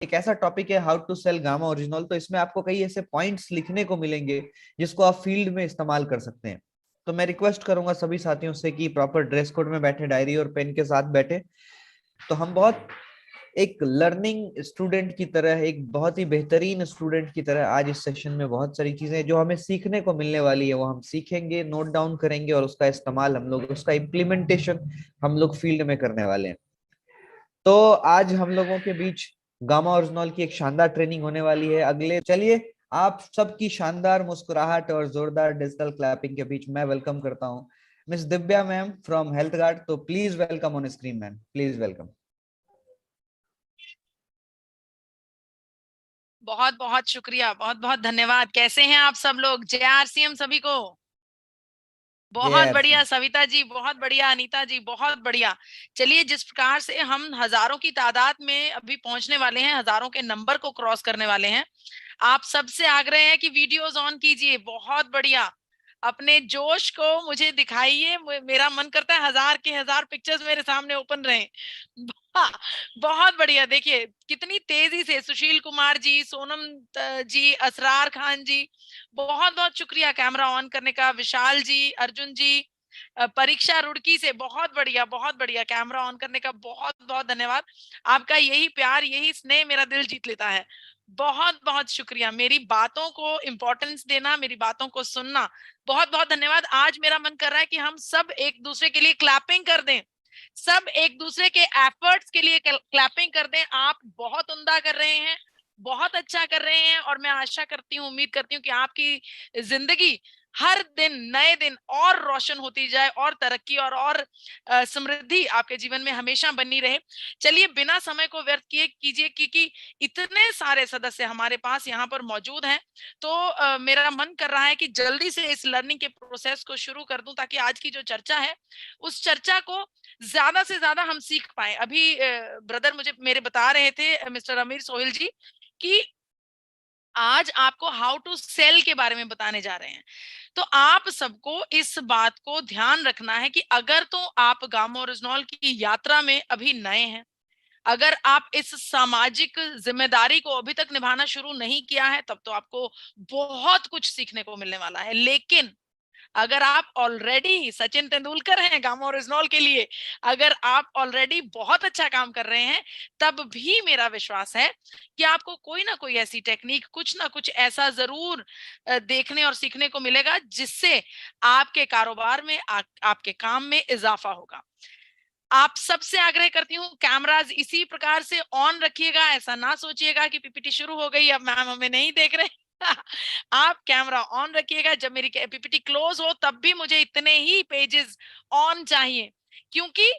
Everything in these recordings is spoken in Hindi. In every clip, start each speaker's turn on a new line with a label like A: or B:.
A: एक ऐसा टॉपिक है how to sell Gama original. तो इसमें आपको कई ऐसे पॉइंट्स लिखने को मिलेंगे जिसको आप फील्ड में इस्तेमाल कर सकते हैं। तो मैं रिक्वेस्ट करूंगा सभी साथियों से कि प्रॉपर ड्रेस कोड में बैठे, डायरी और पेन के साथ बैठे। तो हम बहुत एक लर्निंग स्टूडेंट की तरह, एक बहुत ही बेहतरीन स्टूडेंट की तरह आज इस सेशन में बहुत सारी चीजें जो हमें सीखने को मिलने वाली है वो हम सीखेंगे, नोट डाउन करेंगे और उसका इस्तेमाल हम लोग, उसका इम्प्लीमेंटेशन हम लोग फील्ड में करने वाले हैं। तो आज हम लोगों के बीच गामा ओरिजिनल की एक शानदार ट्रेनिंग होने वाली है। अगले चलिए आप सबकी शानदार मुस्कुराहट और जोरदार डिजिटल क्लैपिंग के बीच मैं वेलकम करता हूं miss Divya ma'am from health guard. तो please welcome on screen ma'am, please welcome.
B: बहुत बहुत शुक्रिया, बहुत बहुत धन्यवाद। कैसे हैं आप सब लोग? जय आरसीएम सभी को।
A: जय
B: बहुत बढ़िया
A: आरसी।
B: सविता जी, बहुत बढ़िया अनीता जी, बहुत बढ़िया। चलिए, जिस प्रकार से हम हजारों की तादाद में अभी पहुंचने वाले हैं, हजारों के नंबर को क्रॉस करने वाले हैं, आप सबसे आग्रह है कि वीडियोस ऑन कीजिए। बहुत बढ़िया, अपने जोश को मुझे दिखाइए। मेरा मन करता है हजार के हजार पिक्चर्स मेरे सामने ओपन रहे। बहुत बढ़िया। देखिए कितनी तेजी से सुशील कुमार जी, सोनम जी, असरार खान जी, बहुत बहुत शुक्रिया कैमरा ऑन करने का। विशाल जी, अर्जुन जी, परीक्षा रुड़की से बहुत बढ़िया, बहुत बढ़िया, कैमरा ऑन करने का बहुत बहुत धन्यवाद। आपका यही प्यार, यही स्नेह मेरा दिल जीत लेता है। बहुत बहुत शुक्रिया मेरी बातों को इंपॉर्टेंस देना, मेरी बातों को सुनना। बहुत बहुत धन्यवाद। आज मेरा मन कर रहा है कि हम सब एक दूसरे के लिए क्लैपिंग कर दें, सब एक दूसरे के एफर्ट्स के लिए क्लैपिंग कर दें। आप बहुत उम्दा कर रहे हैं, बहुत अच्छा कर रहे हैं, और मैं आशा करती हूँ, उम्मीद करती हूँ कि आपकी जिंदगी हर दिन नए दिन और रोशन होती जाए, और तरक्की और समृद्धि आपके जीवन में हमेशा बनी रहे। चलिए बिना समय को व्यर्थ किए कीजिए, क्योंकि इतने सारे सदस्य हमारे पास यहाँ पर मौजूद हैं। तो मेरा मन कर रहा है कि जल्दी से इस लर्निंग के प्रोसेस को शुरू कर दूं, ताकि आज की जो चर्चा है उस चर्चा को ज्यादा से ज्यादा हम सीख पाए। अभी ब्रदर मुझे मेरे बता रहे थे, मिस्टर अमीर सोहेल जी, कि आज आपको हाउ टू सेल के बारे में बताने जा रहे हैं। तो आप सबको इस बात को ध्यान रखना है कि अगर तो आप गामा ओरिजिनल की यात्रा में अभी नए हैं, अगर आप इस सामाजिक जिम्मेदारी को अभी तक निभाना शुरू नहीं किया है, तब तो आपको बहुत कुछ सीखने को मिलने वाला है। लेकिन अगर आप ऑलरेडी सचिन तेंदुलकर हैं गामा ओरिजिनल के लिए, अगर आप ऑलरेडी बहुत अच्छा काम कर रहे हैं, तब भी मेरा विश्वास है कि आपको कोई ना कोई ऐसी टेक्निक, कुछ ना कुछ ऐसा जरूर देखने और सीखने को मिलेगा, जिससे आपके कारोबार में, आपके काम में इजाफा होगा। आप सबसे आग्रह करती हूँ, कैमराज इसी प्रकार से ऑन रखिएगा। ऐसा ना सोचिएगा कि पीपीटी शुरू हो गई, अब मैम हमें नहीं देख रहे। आप कैमरा ऑन रखिएगा। जब मेरी पीपीटी क्लोज हो तब भी मुझे इतने ही पेजेस ऑन चाहिए, क्योंकि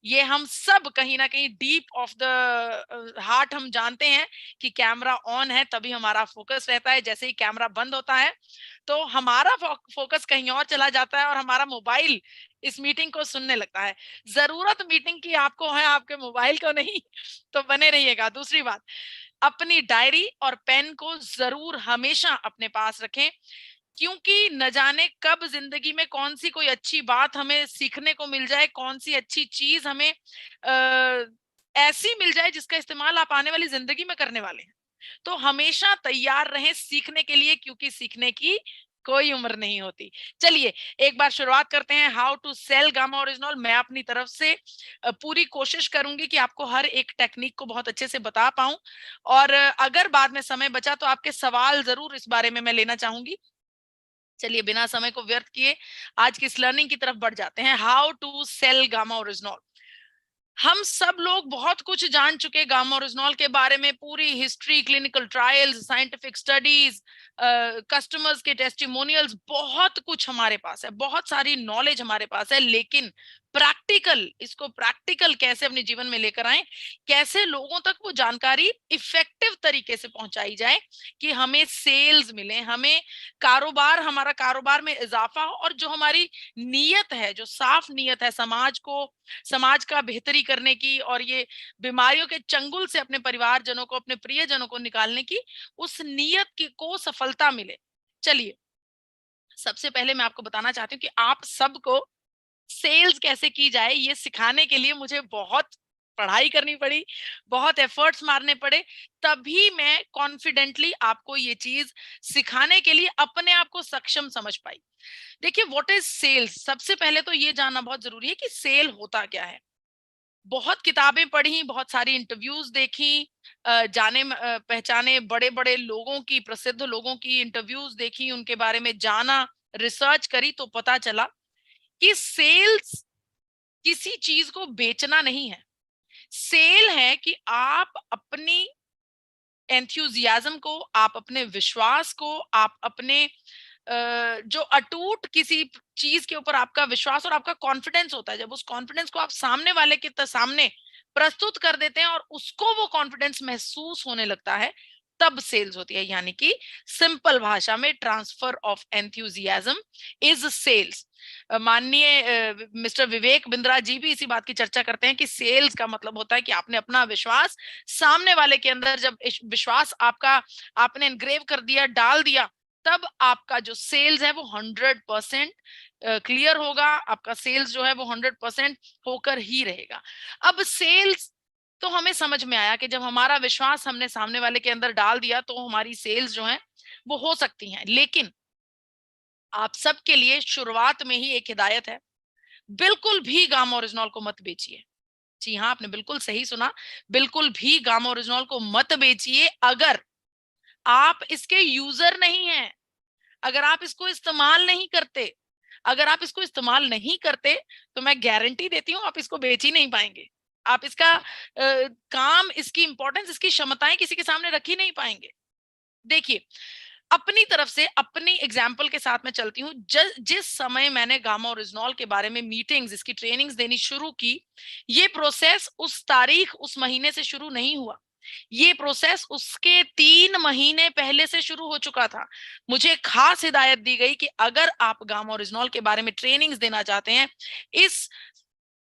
B: ये हम सब कहीं ना कहीं डीप ऑफ द हार्ट हम जानते हैं कि कैमरा ऑन है तभी हमारा फोकस रहता है। जैसे ही कैमरा बंद होता है तो हमारा फोकस कहीं और चला जाता है, और हमारा मोबाइल इस मीटिंग को सुनने लगता है। जरूरत मीटिंग की आपको है, आपके मोबाइल को नहीं। तो बने रहिएगा। दूसरी बात, अपनी डायरी और पेन को जरूर हमेशा अपने पास रखें, क्योंकि न जाने कब जिंदगी में कौन सी कोई अच्छी बात हमें सीखने को मिल जाए, कौन सी अच्छी चीज हमें ऐसी मिल जाए जिसका इस्तेमाल आप आने वाली जिंदगी में करने वाले हैं। तो हमेशा तैयार रहें सीखने के लिए, क्योंकि सीखने की कोई उम्र नहीं होती। चलिए एक बार शुरुआत करते हैं how to sell Gama original. मैं अपनी तरफ से पूरी कोशिश करूंगी कि आपको हर एक टेक्निक को बहुत अच्छे से बता पाऊं, और अगर बाद में समय बचा तो आपके सवाल जरूर इस बारे में मैं लेना चाहूंगी। चलिए बिना समय को व्यर्थ किए आज की इस लर्निंग की तरफ बढ़ जाते हैं। How to sell Gama original. हम सब लोग बहुत कुछ जान चुके गामा ओरिजिनल के बारे में, पूरी history, clinical trials, scientific studies, customers के टेस्टिमोनियल्स, बहुत कुछ हमारे पास है, बहुत सारी नॉलेज हमारे पास है। लेकिन प्रैक्टिकल, इसको प्रैक्टिकल कैसे अपने जीवन में लेकर आए, कैसे लोगों तक वो जानकारी इफेक्टिव तरीके से पहुंचाई जाए कि हमें सेल्स मिले, हमें कारोबार, हमारा कारोबार में इजाफा हो, और जो हमारी नीयत है, जो साफ नीयत है समाज का बेहतरी करने की, और ये बीमारियों के चंगुल से अपने परिवारजनों को, अपने प्रियजनों को निकालने की, उस नीयत की को सफलता मिले। चलिए सबसे पहले मैं आपको बताना चाहती हूँ कि आप सबको सेल्स कैसे की जाए, ये सिखाने के लिए मुझे बहुत पढ़ाई करनी पड़ी, बहुत एफर्ट्स मारने पड़े, तभी मैं कॉन्फिडेंटली आपको ये चीज सिखाने के लिए अपने आप को सक्षम समझ पाई। देखिए व्हाट इज सेल्स, सबसे पहले तो ये जानना बहुत जरूरी है कि सेल होता क्या है। बहुत किताबें पढ़ी, बहुत सारी इंटरव्यूज देखी, जाने पहचाने बड़े बड़े लोगों की, प्रसिद्ध लोगों की इंटरव्यूज देखी, उनके बारे में जाना, रिसर्च करी, तो पता चला कि सेल्स किसी चीज को बेचना नहीं है। सेल है कि आप अपनी एंथुजियाज्म को, आप अपने विश्वास को, आप अपने जो अटूट किसी चीज के ऊपर आपका विश्वास और आपका कॉन्फिडेंस होता है, जब उस कॉन्फिडेंस को आप सामने वाले के सामने प्रस्तुत कर देते हैं और उसको वो कॉन्फिडेंस महसूस होने लगता है, तब सेल्स होती है। यानी कि सिंपल भाषा में transfer of enthusiasm is sales. माननीय मिस्टर विवेक बिंद्रा जी भी इसी बात की चर्चा करते हैं कि सेल्स का मतलब होता है कि आपने अपना विश्वास सामने वाले के अंदर, जब विश्वास आपका आपने इनग्रेव कर दिया, डाल दिया, तब आपका जो सेल्स है वो 100% क्लियर होगा, आपका सेल्स जो है वो 100% होकर ही रहेगा। अब सेल्स तो हमें समझ में आया कि जब हमारा विश्वास हमने सामने वाले के अंदर डाल दिया तो हमारी सेल्स जो है वो हो सकती हैं। लेकिन आप सबके लिए शुरुआत में ही एक हिदायत है, बिल्कुल भी गामा ओरिजिनल को मत बेचिए। जी हाँ, आपने बिल्कुल सही सुना, बिल्कुल भी गामा ओरिजिनल को मत बेचिए अगर आप इसके यूजर नहीं हैं, अगर आप इसको इस्तेमाल नहीं करते। अगर आप इसको इस्तेमाल नहीं करते तो मैं गारंटी देती हूँ आप इसको बेच ही नहीं पाएंगे। आप इसका काम, इसकी इंपॉर्टेंस, इसकी क्षमताएं किसी के सामने रख ही नहीं पाएंगे। देखिए, अपनी तरफ से अपनी एग्जाम्पल के साथ मैं चलती हूँ। जिस समय मैंने गामा ओरिजिनल के बारे में मीटिंग्स, इसकी ट्रेनिंग्स देनी शुरू की, ये प्रोसेस उस तारीख, उस महीने से शुरू नहीं हुआ। ये प्रोसेस उसके 3 महीने पहले से शुरू हो चुका था। मुझे खास हिदायत दी गई कि अगर आप गामा ओरिजिनल के बारे में ट्रेनिंग्स देना चाहते हैं, इस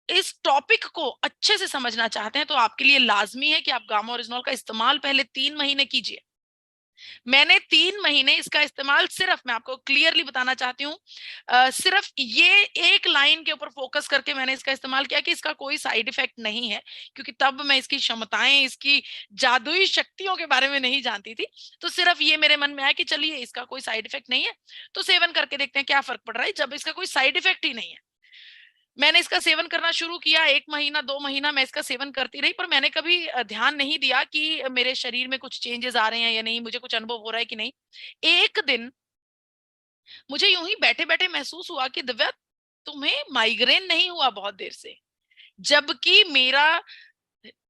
B: इस टॉपिक को अच्छे से समझना चाहते हैं, तो आपके लिए लाजमी है कि आप गामा ओरिजिनल का इस्तेमाल पहले 3 महीने कीजिए। मैंने 3 महीने इसका इस्तेमाल, सिर्फ मैं आपको क्लियरली बताना चाहती हूँ, सिर्फ ये एक लाइन के ऊपर फोकस करके मैंने इसका इस्तेमाल किया कि इसका कोई साइड इफेक्ट नहीं है, क्योंकि तब मैं इसकी क्षमताएं, इसकी जादुई शक्तियों के बारे में नहीं जानती थी। तो सिर्फ ये मेरे मन में आया कि चलिए इसका कोई साइड इफेक्ट नहीं है, तो सेवन करके देखते हैं क्या फर्क पड़ रहा है। जब इसका कोई साइड इफेक्ट ही नहीं है, मैंने इसका सेवन करना शुरू किया। 1 महीना 2 महीना मैं इसका सेवन करती रही, पर मैंने कभी ध्यान नहीं दिया कि मेरे शरीर में कुछ चेंजेस आ रहे हैं या नहीं, मुझे कुछ अनुभव हो रहा है कि नहीं। एक दिन मुझे यूं ही बैठे बैठे महसूस हुआ कि दिव्या, तुम्हें माइग्रेन नहीं हुआ बहुत देर से, जबकि मेरा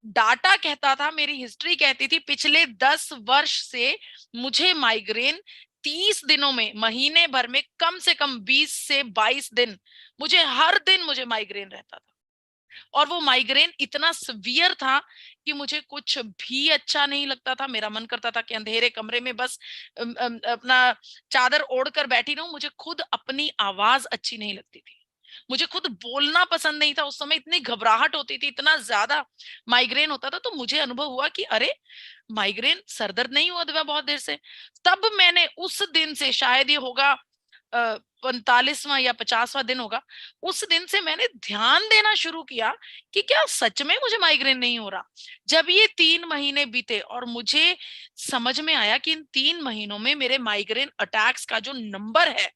B: डाटा कहता था, मेरी हिस्ट्री कहती थी पिछले 10 वर्ष से मुझे माइग्रेन 30 दिनों में, महीने भर में कम से कम 20 से 22 दिन, मुझे हर दिन मुझे माइग्रेन रहता था। और वो माइग्रेन इतना सीवियर था कि मुझे कुछ भी अच्छा नहीं लगता था। मेरा मन करता था कि अंधेरे कमरे में बस अपना चादर ओढ़कर बैठी रहूं। मुझे खुद अपनी आवाज अच्छी नहीं लगती थी, मुझे खुद बोलना पसंद नहीं था। उस समय इतनी घबराहट होती थी, इतना ज्यादा माइग्रेन होता था। तो मुझे अनुभव हुआ कि अरे, माइग्रेन, सरदर्द नहीं हुआ दिव्या बहुत देर से। तब मैंने उस दिन से, शायद ये होगा 45वां या 50वां दिन होगा, उस दिन से मैंने ध्यान देना शुरू किया कि क्या सच में मुझे माइग्रेन नहीं हो रहा। जब ये 3 महीने बीते और मुझे समझ में आया कि इन 3 महीनों में मेरे माइग्रेन अटैक्स का जो नंबर है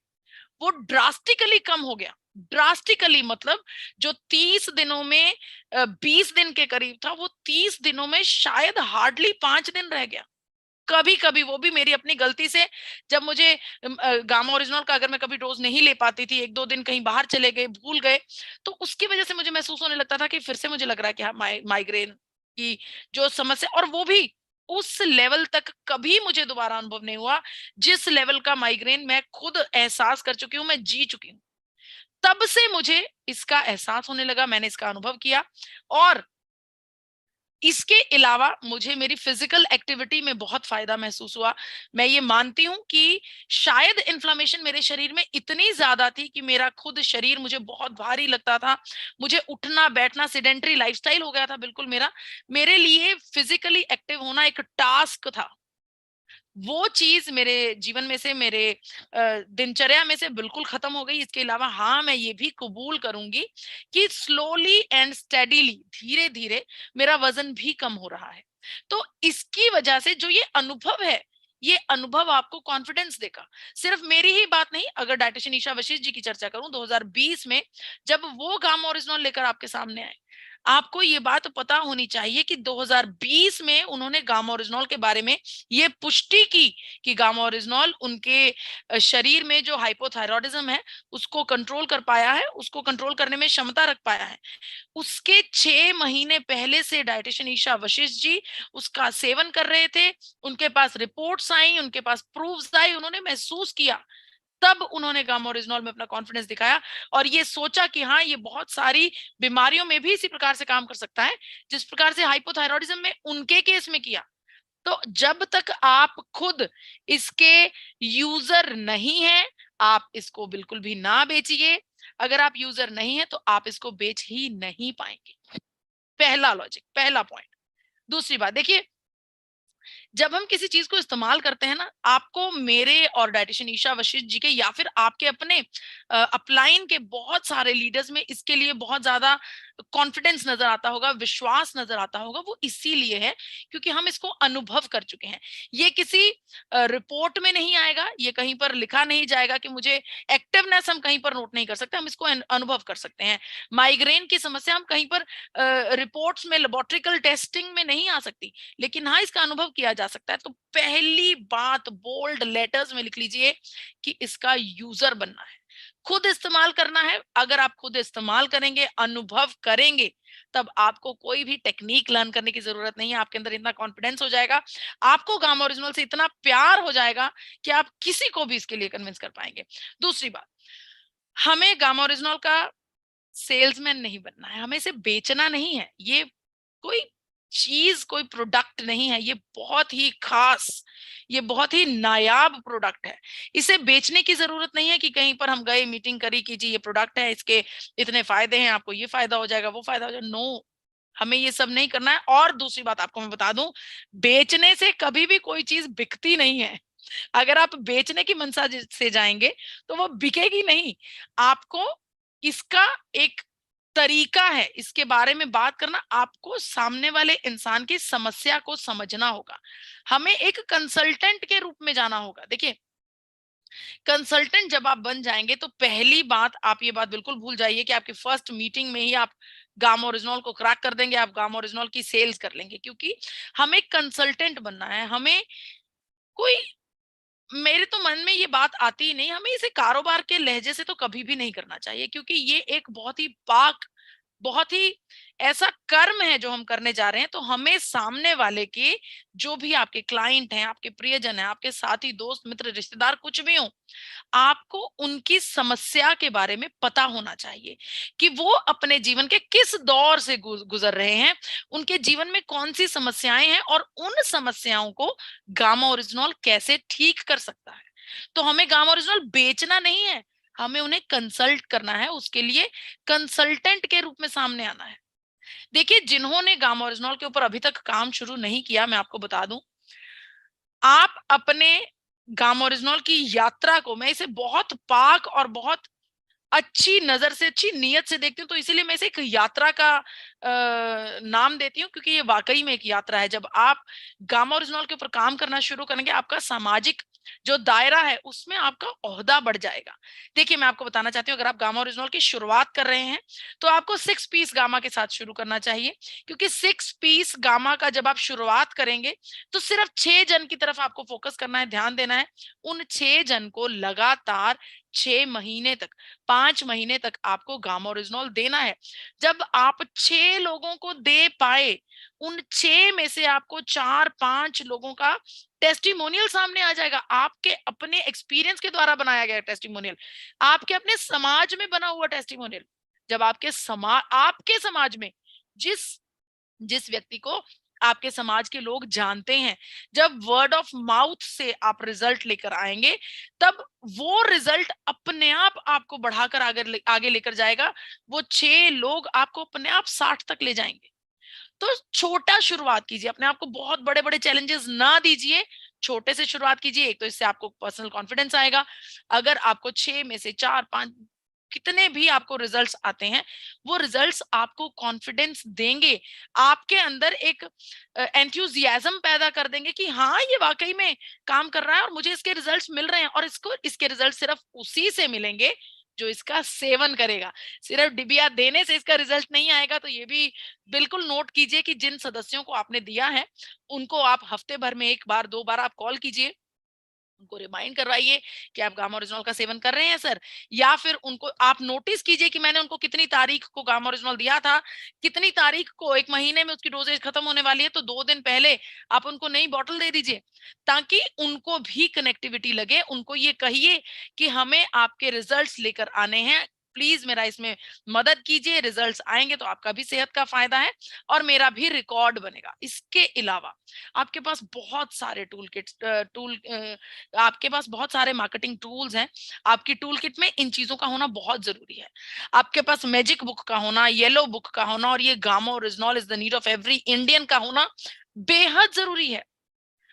B: वो ड्रास्टिकली कम हो गया। ड्रास्टिकली मतलब जो 30 दिनों में 20 दिन के करीब था, वो 30 दिनों में शायद हार्डली 5 दिन रह गया। कभी कभी वो भी मेरी अपनी गलती से, जब मुझे गामा ओरिजिनल का अगर मैं कभी डोज नहीं ले पाती थी, 1-2 दिन कहीं बाहर चले गए, भूल गए, तो उसकी वजह से मुझे महसूस होने लगता था कि फिर से मुझे लग रहा है कि हाँ, माइग्रेन की जो समस्या, और वो भी उस लेवल तक कभी मुझे दोबारा अनुभव नहीं हुआ जिस लेवल का माइग्रेन मैं खुद एहसास कर चुकी हूँ, मैं जी चुकी हूँ। तब से मुझे इसका एहसास होने लगा, मैंने इसका अनुभव किया। और इसके अलावा मुझे मेरी फिजिकल एक्टिविटी में बहुत फायदा महसूस हुआ। मैं ये मानती हूं कि शायद इन्फ्लेमेशन मेरे शरीर में इतनी ज्यादा थी कि मेरा खुद शरीर मुझे बहुत भारी लगता था। मुझे उठना बैठना, सेडेंटरी लाइफस्टाइल हो गया था बिल्कुल मेरा। मेरे लिए फिजिकली एक्टिव होना एक टास्क था। वो चीज मेरे जीवन में से, मेरे दिनचर्या में से बिल्कुल खत्म हो गई। इसके अलावा हाँ, मैं ये भी कबूल करूंगी कि स्लोली एंड स्टेडीली, धीरे धीरे मेरा वजन भी कम हो रहा है। तो इसकी वजह से जो ये अनुभव है, ये अनुभव आपको कॉन्फिडेंस देगा। सिर्फ मेरी ही बात नहीं, अगर डाइटिशियन ईशा वशिष्ठ जी की चर्चा करूं, 2020 में जब वो गामा ओरिजिनल लेकर आपके सामने आए, आपको ये बात पता होनी चाहिए कि 2020 में उन्होंने गामा ओरिजिनल के बारे में ये पुष्टि की कि गामा ओरिजिनल उनके शरीर में जो हाइपोथायरॉयडिज्म है उसको कंट्रोल कर पाया है, उसको कंट्रोल करने में क्षमता रख पाया है। उसके 6 महीने पहले से डाइटिशियन ईशा वशिष्ठ जी उसका सेवन कर रहे थे, उनके पास रिपोर्ट्स आई, उनके पास प्रूफ्स आई, उन्होंने महसूस किया, तब उन्होंने गामा ओरिजिनल में अपना कॉन्फिडेंस दिखाया और ये सोचा कि हाँ, ये बहुत सारी बीमारियों में भी इसी प्रकार से काम कर सकता है जिस प्रकार से हाइपोथायरॉयडिज्म में उनके केस में किया। तो जब तक आप खुद इसके यूजर नहीं हैं, आप इसको बिल्कुल भी ना बेचिए। अगर आप यूजर नहीं है तो आप इसको बेच ही नहीं पाएंगे। पहला लॉजिक, पहला पॉइंट। दूसरी बात देखिए, जब हम किसी चीज को इस्तेमाल करते हैं ना, आपको मेरे और डाइटिशियन ईशा वशिष्ठ जी के या फिर आपके अपने अपलाइन के बहुत सारे लीडर्स में इसके लिए बहुत ज्यादा कॉन्फिडेंस नजर आता होगा, विश्वास नजर आता होगा। वो इसीलिए है क्योंकि हम इसको अनुभव कर चुके हैं। ये किसी रिपोर्ट में नहीं आएगा, ये कहीं पर लिखा नहीं जाएगा कि मुझे एक्टिवनेस हम कहीं पर नोट नहीं कर सकते, हम इसको अनुभव कर सकते हैं। माइग्रेन की समस्या हम कहीं पर रिपोर्ट्स में, लेबोरेटरिकल टेस्टिंग में नहीं आ सकती, लेकिन हाँ, इसका अनुभव किया जा सकता है। तो पहली बात बोल्ड लेटर्स में लिख लीजिए कि इसका यूजर बनना है, खुद इस्तेमाल करना है। अगर आप खुद इस्तेमाल करेंगे, अनुभव करेंगे, तब आपको कोई भी टेक्निक लर्न करने की जरूरत नहीं है। आपके अंदर इतना कॉन्फिडेंस हो जाएगा, आपको गामा ओरिजिनल से इतना प्यार हो जाएगा कि आप किसी को भी इसके लिए कन्विंस कर पाएंगे। दूसरी बात, हमें गामा ओरिजिनल का सेल्समैन नहीं बनना है, हमें इसे बेचना नहीं है। ये कोई चीज, कोई प्रोडक्ट नहीं है, ये बहुत ही खास, ये बहुत ही नायाब प्रोडक्ट है। इसे बेचने की जरूरत नहीं है कि कहीं पर हम गए, मीटिंग करी कि जी ये प्रोडक्ट है, इसके इतने फायदे हैं, आपको ये फायदा हो जाएगा, वो फायदा हो जाएगा। नो, हमें ये सब नहीं करना है। और दूसरी बात आपको मैं बता दूं, बेचने से कभी भी कोई चीज बिकती नहीं है। अगर आप बेचने की मंशा से जाएंगे तो वो बिकेगी नहीं। आपको इसका एक तरीका है, इसके बारे में बात करना, आपको सामने वाले इंसान की समस्या को समझना होगा। हमें एक कंसल्टेंट के रूप में जाना होगा। देखिए, कंसल्टेंट जब आप बन जाएंगे तो पहली बात, आप ये बात बिल्कुल भूल जाइए कि आपकी फर्स्ट मीटिंग में ही आप गामा ओरिजिनल को क्रैक कर देंगे, आप गामा ओरिजिनल की सेल्स कर लेंगे। क्योंकि हमें कंसल्टेंट बनना है। हमें कोई, मेरे तो मन में ये बात आती ही नहीं, हमें इसे कारोबार के लहजे से तो कभी भी नहीं करना चाहिए, क्योंकि ये एक बहुत ही पाक, बहुत ही ऐसा कर्म है जो हम करने जा रहे हैं। तो हमें सामने वाले के, जो भी आपके क्लाइंट हैं, आपके प्रियजन हैं, आपके साथी, दोस्त, मित्र, रिश्तेदार, कुछ भी हो, आपको उनकी समस्या के बारे में पता होना चाहिए कि वो अपने जीवन के किस दौर से गुजर रहे हैं, उनके जीवन में कौन सी समस्याएं हैं और उन समस्याओं को गामा ओरिजिनल कैसे ठीक कर सकता है। तो हमें गामा ओरिजिनल बेचना नहीं है, हमें उन्हें कंसल्ट करना है, उसके लिए कंसल्टेंट के रूप में सामने आना है। देखिए, जिन्होंने गामा ओरिजिनल के ऊपर अभी तक काम शुरू नहीं किया, मैं आपको बता दूं, आप अपने गामा ओरिजिनल की यात्रा को, मैं इसे बहुत पाक और बहुत अच्छी नजर से, अच्छी नीयत से देखती हूँ, तो इसीलिए मैं इसे एक यात्रा का नाम देती हूँ, क्योंकि ये वाकई में एक यात्रा है। जब आप गामा ओरिजिनल के ऊपर काम करना शुरू करेंगे, आपका सामाजिक जो दायरा है उसमें आपका ओहदा बढ़ जाएगा। देखिए, मैं आपको बताना चाहती हूँ, अगर आप गामा ओरिजिनल की शुरुआत कर रहे हैं तो आपको 6 पीस गामा के साथ शुरू करना चाहिए, क्योंकि 6 पीस गामा का जब आप शुरुआत करेंगे तो सिर्फ 6 जन की तरफ आपको फोकस करना है, ध्यान देना है। उन 6 जन को लगातार 6 महीने तक, 5 महीने तक आपको गामा ओरिजिनल देना है। जब आप 6 लोगों को दे पाए, उन 6 में से आपको 4-5 लोगों का टेस्टिमोनियल सामने आ जाएगा, आपके अपने एक्सपीरियंस के द्वारा बनाया गया टेस्टिमोनियल, आपके अपने समाज में बना हुआ टेस्टिमोनियल। जब आपके समाज में जिस जिस व्यक्ति को आपके समाज के लोग जानते हैं, जब वर्ड ऑफ माउथ से आप रिजल्ट लेकर आएंगे, तब वो रिजल्ट अपने आप आपको बढ़ाकर आगे लेकर जाएगा। वो 6 लोग आपको अपने आप 60 तक ले जाएंगे। तो छोटा शुरुआत कीजिए, अपने आप को बहुत बड़े बड़े चैलेंजेस ना दीजिए, छोटे से शुरुआत कीजिए, एक तो इससे आपको पर्सनल कॉन्फिडेंस आएगा। अगर आपको 6 में से 4, 5 कितने भी आपको रिजल्ट्स आते हैं, वो रिजल्ट्स आपको कॉन्फिडेंस देंगे, आपके अंदर एक एंथुसियाज्म पैदा कर देंगे कि हाँ ये वाकई में काम कर रहा है और मुझे इसके रिजल्ट्स मिल रहे हैं, और इसके रिजल्ट सिर्फ उसी से मिलेंगे जो इसका सेवन करेगा। सिर्फ डिबिया देने से इसका रिजल्ट नहीं आएगा। तो ये भी बिल्कुल नोट कीजिए कि जिन सदस्यों को आपने दिया है उनको आप हफ्ते भर में 1 बार 2 बार आप कॉल कीजिए, उनको रिमाइंड करवाइए कि आप गामा ओरिजिनल का सेवन कर रहे हैं सर, या फिर उनको आप नोटिस कीजिए कि मैंने उनको कितनी तारीख को गामा ओरिजिनल दिया था, कितनी तारीख को, 1 महीने में उसकी डोजेज खत्म होने वाली है, तो 2 दिन पहले आप उनको नई बॉटल दे दीजिए, ताकि उनको भी कनेक्टिविटी लगे। उनको ये कहिए कि हमें आपके रिजल्ट्स लेकर आने हैं, प्लीज मेरा इसमें मदद कीजिए, रिजल्ट्स आएंगे तो आपका भी सेहत का फायदा है और मेरा भी रिकॉर्ड बनेगा। इसके अलावा आपके पास बहुत सारे आपके पास बहुत सारे मार्केटिंग टूल्स हैं। आपकी टूल किट में इन चीजों का होना बहुत जरूरी है। आपके पास मैजिक बुक का होना, येलो बुक का होना और ये gamma original is the need of every Indian का होना बेहद जरूरी है।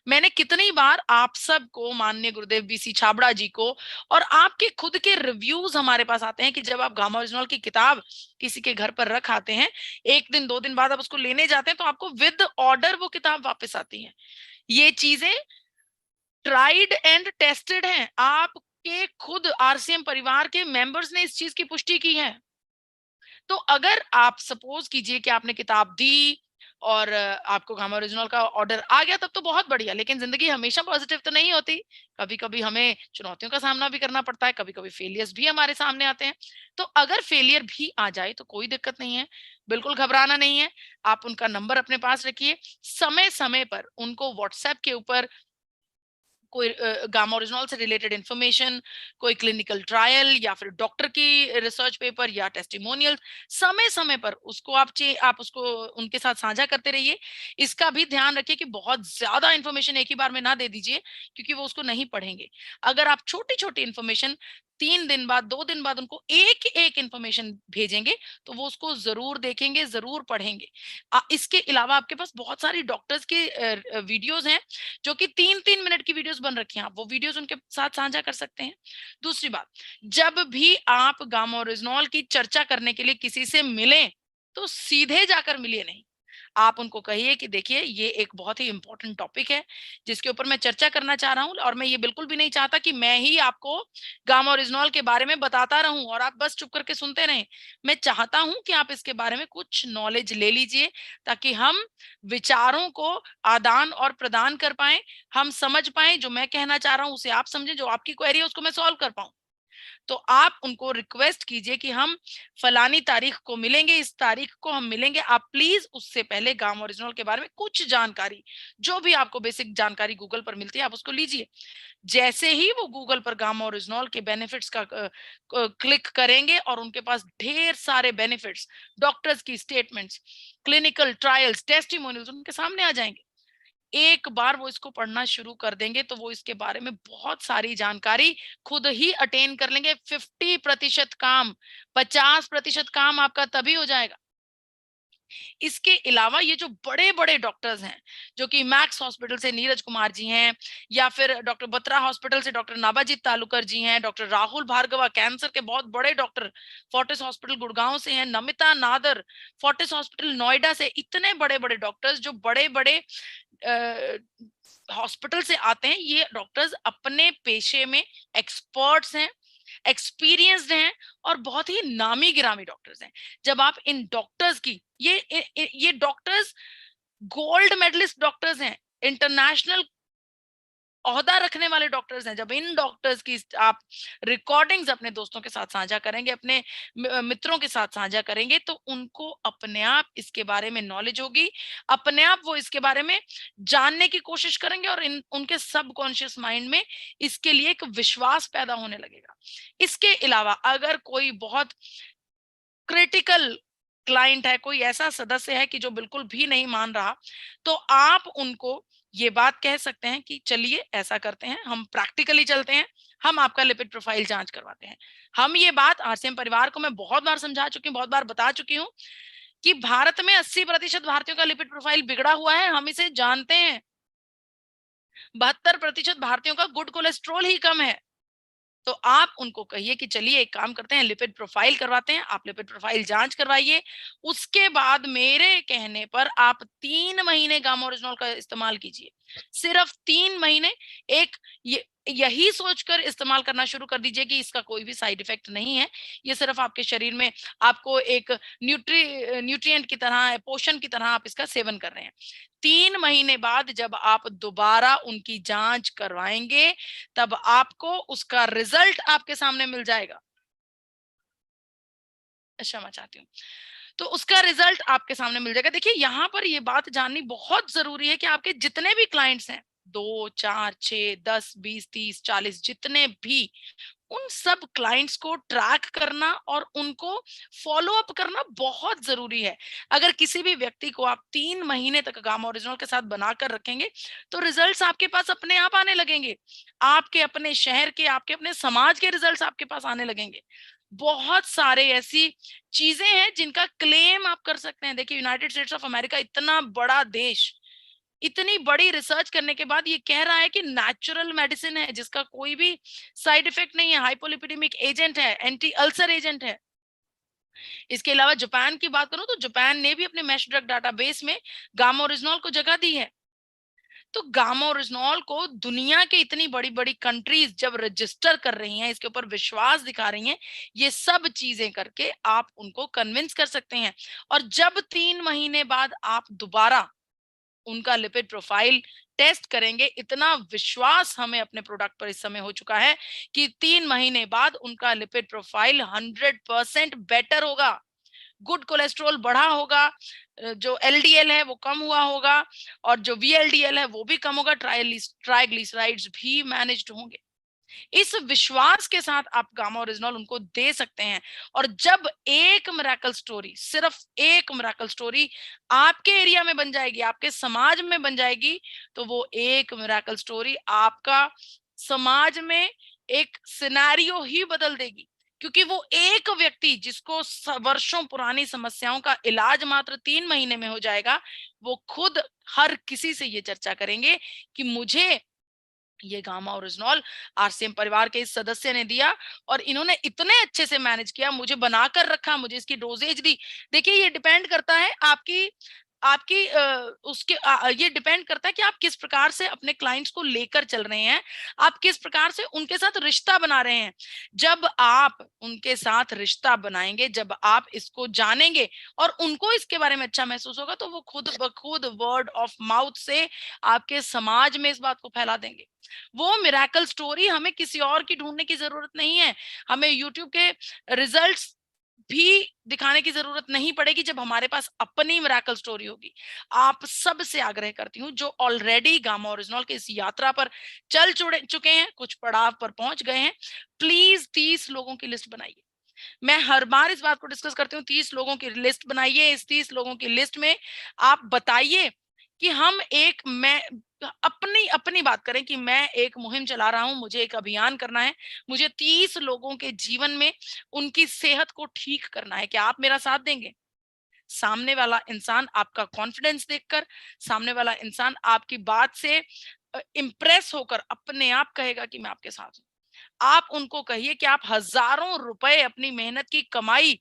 B: मैंने कितनी बार आप सबको, माननीय गुरुदेव बीसी छाबड़ा जी को, और आपके खुद के रिव्यूज हमारे पास आते हैं कि जब आप गामा ओरिजिनल की किताब किसी के घर पर रख आते हैं, 1 दिन 2 दिन बाद आप उसको लेने जाते हैं तो आपको विद ऑर्डर वो किताब वापस आती है। ये चीजें ट्राइड एंड टेस्टेड हैं, आपके खुद आरसीएम परिवार के मेंबर्स ने इस चीज की पुष्टि की है। तो अगर आप सपोज कीजिए कि आपने किताब दी और आपको गामा ओरिजिनल का ऑर्डर आ गया, तब तो बहुत बढ़िया, लेकिन जिंदगी हमेशा पॉजिटिव तो नहीं होती। कभी कभी हमें चुनौतियों का सामना भी करना पड़ता है, कभी कभी फेलियर्स भी हमारे सामने आते हैं। तो अगर फेलियर भी आ जाए तो कोई दिक्कत नहीं है, बिल्कुल घबराना नहीं है। आप उनका नंबर अपने पास रखिए, समय समय पर उनको व्हाट्सएप के ऊपर कोई गामा ओरिजिनल से रिलेटेड इंफॉर्मेशन, कोई क्लिनिकल ट्रायल या फिर डॉक्टर की रिसर्च पेपर या टेस्टिमोनियल, समय समय पर उसको आप उसको उनके साथ साझा करते रहिए। इसका भी ध्यान रखिए कि बहुत ज्यादा इंफॉर्मेशन एक ही बार में ना दे दीजिए, क्योंकि वो उसको नहीं पढ़ेंगे। अगर आप छोटी छोटी इंफॉर्मेशन 3 दिन बाद, 2 दिन बाद उनको एक एक इंफॉर्मेशन भेजेंगे, तो वो उसको जरूर देखेंगे, जरूर पढ़ेंगे। इसके अलावा आपके पास बहुत सारी डॉक्टर्स के वीडियोस हैं जो कि 3-3 मिनट की वीडियोस बन रखी हैं, आप वो वीडियोस उनके साथ साझा कर सकते हैं। दूसरी बात, जब भी आप गामा ओरिजिनल की चर्चा करने के लिए किसी से मिलें, तो सीधे जाकर मिलिए नहीं। आप उनको कहिए कि देखिए ये एक बहुत ही इंपॉर्टेंट टॉपिक है जिसके ऊपर मैं चर्चा करना चाह रहा हूँ, और मैं ये बिल्कुल भी नहीं चाहता कि मैं ही आपको गामा ओरिजिनल के बारे में बताता रहूं और आप बस चुप करके सुनते रहें। मैं चाहता हूं कि आप इसके बारे में कुछ नॉलेज ले लीजिए, ताकि हम विचारों को आदान और प्रदान कर पाए, हम समझ पाए, जो मैं कहना चाह रहा हूं उसे आप समझें, जो आपकी क्वेरी है उसको मैं सॉल्व कर पाऊं। तो आप उनको रिक्वेस्ट कीजिए कि हम फलानी तारीख को मिलेंगे, इस तारीख को हम मिलेंगे, आप प्लीज उससे पहले गामा ओरिजिनल के बारे में कुछ जानकारी, जो भी आपको बेसिक जानकारी गूगल पर मिलती है, आप उसको लीजिए। जैसे ही वो गूगल पर गामा ओरिजिनल के बेनिफिट्स का क्लिक करेंगे और उनके पास ढेर सारे बेनिफिट्स, डॉक्टर्स की स्टेटमेंट्स, क्लिनिकल ट्रायल्स, टेस्टिमोनियल्स उनके सामने आ जाएंगे। एक बार वो इसको पढ़ना शुरू कर देंगे तो वो इसके बारे में बहुत सारी जानकारी खुद ही अटेन कर लेंगे। 50% काम, 50% काम आपका तभी हो जाएगा। इसके अलावा ये जो बड़े बड़े डॉक्टर्स हैं, जो कि मैक्स हॉस्पिटल से नीरज कुमार जी हैं, या फिर डॉक्टर बत्रा हॉस्पिटल से डॉक्टर नाबाजीत तालुकर जी हैं, डॉक्टर राहुल भार्गवा कैंसर के बहुत बड़े डॉक्टर फोर्टिस हॉस्पिटल गुड़गांव से हैं, नमिता नादर फोर्टिस हॉस्पिटल नोएडा से, इतने बड़े बड़े डॉक्टर्स जो बड़े बड़े हॉस्पिटल से आते हैं। ये डॉक्टर्स अपने पेशे में एक्सपर्ट्स हैं, एक्सपीरियंस्ड हैं और बहुत ही नामी गिरामी डॉक्टर्स हैं। जब आप इन डॉक्टर्स की, ये डॉक्टर्स गोल्ड मेडलिस्ट डॉक्टर्स हैं, इंटरनेशनल ओहदा रखने वाले डॉक्टर्स हैं। जब इन डॉक्टर्स की आप रिकॉर्डिंग्स अपने दोस्तों के साथ साझा करेंगे, अपने मित्रों के साथ साझा करेंगे, तो उनको अपने आप इसके बारे में नॉलेज होगी, अपने आप वो इसके बारे में जानने की कोशिश करेंगे और उनके सबकॉन्शियस माइंड में इसके लिए एक विश्वास पैदा होने लगेगा। इसके अलावा अगर कोई बहुत क्रिटिकल क्लाइंट है, कोई ऐसा सदस्य है कि जो बिल्कुल भी नहीं मान रहा, तो आप उनको ये बात कह सकते हैं कि चलिए ऐसा करते हैं, हम प्रैक्टिकली चलते हैं, हम आपका लिपिड प्रोफाइल जांच करवाते हैं। हम ये बात आरसीएम परिवार को मैं बहुत बार समझा चुकी हूँ, बहुत बार बता चुकी हूँ कि भारत में 80% भारतीयों का लिपिड प्रोफाइल बिगड़ा हुआ है, हम इसे जानते हैं। 72% भारतीयों का गुड कोलेस्ट्रॉल ही कम है। तो आप उनको कहिए कि चलिए एक काम करते हैं, लिपिड प्रोफाइल करवाते हैं। आप लिपिड प्रोफाइल जांच करवाइए, उसके बाद मेरे कहने पर आप 3 महीने गामा ओरिजिनॉल का इस्तेमाल कीजिए, सिर्फ 3 महीने। एक यही सोचकर इस्तेमाल करना शुरू कर दीजिए कि इसका कोई भी साइड इफेक्ट नहीं है, ये सिर्फ आपके शरीर में आपको एक न्यूट्रिएंट की तरह, पोषण की तरह आप इसका सेवन कर रहे हैं। 3 महीने बाद जब आप दोबारा उनकी जांच करवाएंगे, तब आपको उसका रिजल्ट आपके सामने मिल जाएगा। क्षमा चाहती हूँ। तो उसका रिजल्ट आपके सामने मिल जाएगा। देखिए, यहाँ पर ये बात जाननी बहुत जरूरी है कि आपके जितने भी क्लाइंट्स हैं, 2, 4, 6, 10, 20, 30, 40, जितने भी, उन सब क्लाइंट्स को ट्रैक करना और उनको फॉलो अप करना बहुत जरूरी है। अगर किसी भी व्यक्ति को आप 3 महीने तक गामा ओरिजिनल के साथ बनाकर रखेंगे, तो रिजल्ट्स आपके पास अपने आप आने लगेंगे। आपके अपने शहर के, आपके अपने समाज के रिजल्ट्स आपके पास आने लगेंगे। बहुत सारे ऐसी चीजें हैं जिनका क्लेम आप कर सकते हैं। देखिए, यूनाइटेड स्टेट्स ऑफ अमेरिका इतना बड़ा देश, इतनी बड़ी रिसर्च करने के बाद ये कह रहा है कि नेचुरल मेडिसिन है, जिसका कोई भी साइड इफेक्ट नहीं है, हाइपोलिपिडेमिक एजेंट है, एंटी अल्सर एजेंट है। इसके अलावा जापान की बात करूं तो जापान ने भी अपने मैश ड्रग डाटाबेस में गामा ओरिजिनॉल को जगह दी है। तो गामा ओरिजिनॉल को दुनिया के इतनी बड़ी बड़ी कंट्रीज जब रजिस्टर कर रही हैं, इसके ऊपर विश्वास दिखा रही हैं, ये सब चीजें करके आप उनको कन्विंस कर सकते हैं। और जब 3 महीने बाद आप दोबारा उनका लिपिड प्रोफाइल टेस्ट करेंगे, इतना विश्वास हमें अपने प्रोडक्ट पर इस समय हो चुका है कि 3 महीने बाद उनका लिपिड प्रोफाइल 100% बेटर होगा, गुड कोलेस्ट्रॉल बढ़ा होगा, जो एलडीएल है वो कम हुआ होगा, और जो वीएलडीएल है वो भी कम होगा, ट्राइग्लिसराइड्स भी मैनेज्ड होंगे। इस विश्वास के साथ आप गामा ओरिजिनॉल उनको दे सकते हैं। और जब एक मिरेकल स्टोरी, सिर्फ एक मिरेकल स्टोरी आपके एरिया में बन जाएगी, आपके समाज में बन जाएगी, तो वो एक मिरेकल स्टोरी आपका समाज में एक सिनेरियो ही बदल देगी। क्योंकि वो एक व्यक्ति जिसको वर्षों पुरानी समस्याओं का इलाज मात्र 3 महीने में हो जाएगा, वो खुद हर किसी से ये चर्चा करेंगे कि मुझे ये गामा ओरिजिनॉल आरसीएम परिवार के इस सदस्य ने दिया और इन्होंने इतने अच्छे से मैनेज किया, मुझे बनाकर रखा, मुझे इसकी डोजेज दी। देखिए, ये डिपेंड करता है आपकी आपकी ये डिपेंड करता है कि आप किस प्रकार से अपने क्लाइंट्स को लेकर चल रहे हैं, आप किस प्रकार से उनके साथ रिश्ता बना रहे हैं। जब आप उनके साथ रिश्ता बनाएंगे, जब आप इसको जानेंगे और उनको इसके बारे में अच्छा महसूस होगा, तो वो खुद ब खुद वर्ड ऑफ माउथ से आपके समाज में इस बात को फैला देंगे। वो मिरेकल स्टोरी हमें किसी और की ढूंढने की जरूरत नहीं है, हमें यूट्यूब के रिजल्ट्स भी दिखाने की जरूरत नहीं पड़ेगी। जब हमारे पास अपनी मिरेकल स्टोरी होगी, आप सबसे आग्रह करती हूँ जो ऑलरेडी गामा ओरिजिनॉल के इस यात्रा पर चल चुके हैं, कुछ पड़ाव पर पहुंच गए हैं, प्लीज 30 लोगों की लिस्ट बनाइए। मैं हर बार इस बात को डिस्कस करती हूँ, 30 लोगों की लिस्ट बनाइए। इस 30 लोगों की लिस्ट में आप बताइए कि मैं अपनी अपनी बात करें कि मैं एक मुहिम चला रहा हूं, मुझे एक अभियान करना है, मुझे 30 लोगों के जीवन में उनकी सेहत को ठीक करना है। क्या आप मेरा साथ देंगे? सामने वाला इंसान आपका कॉन्फिडेंस देखकर, सामने वाला इंसान आपकी बात से इंप्रेस होकर अपने आप कहेगा कि मैं आपके साथ हूं। आप उनको कहिए कि आप हजारों रुपए अपनी मेहनत की कमाई,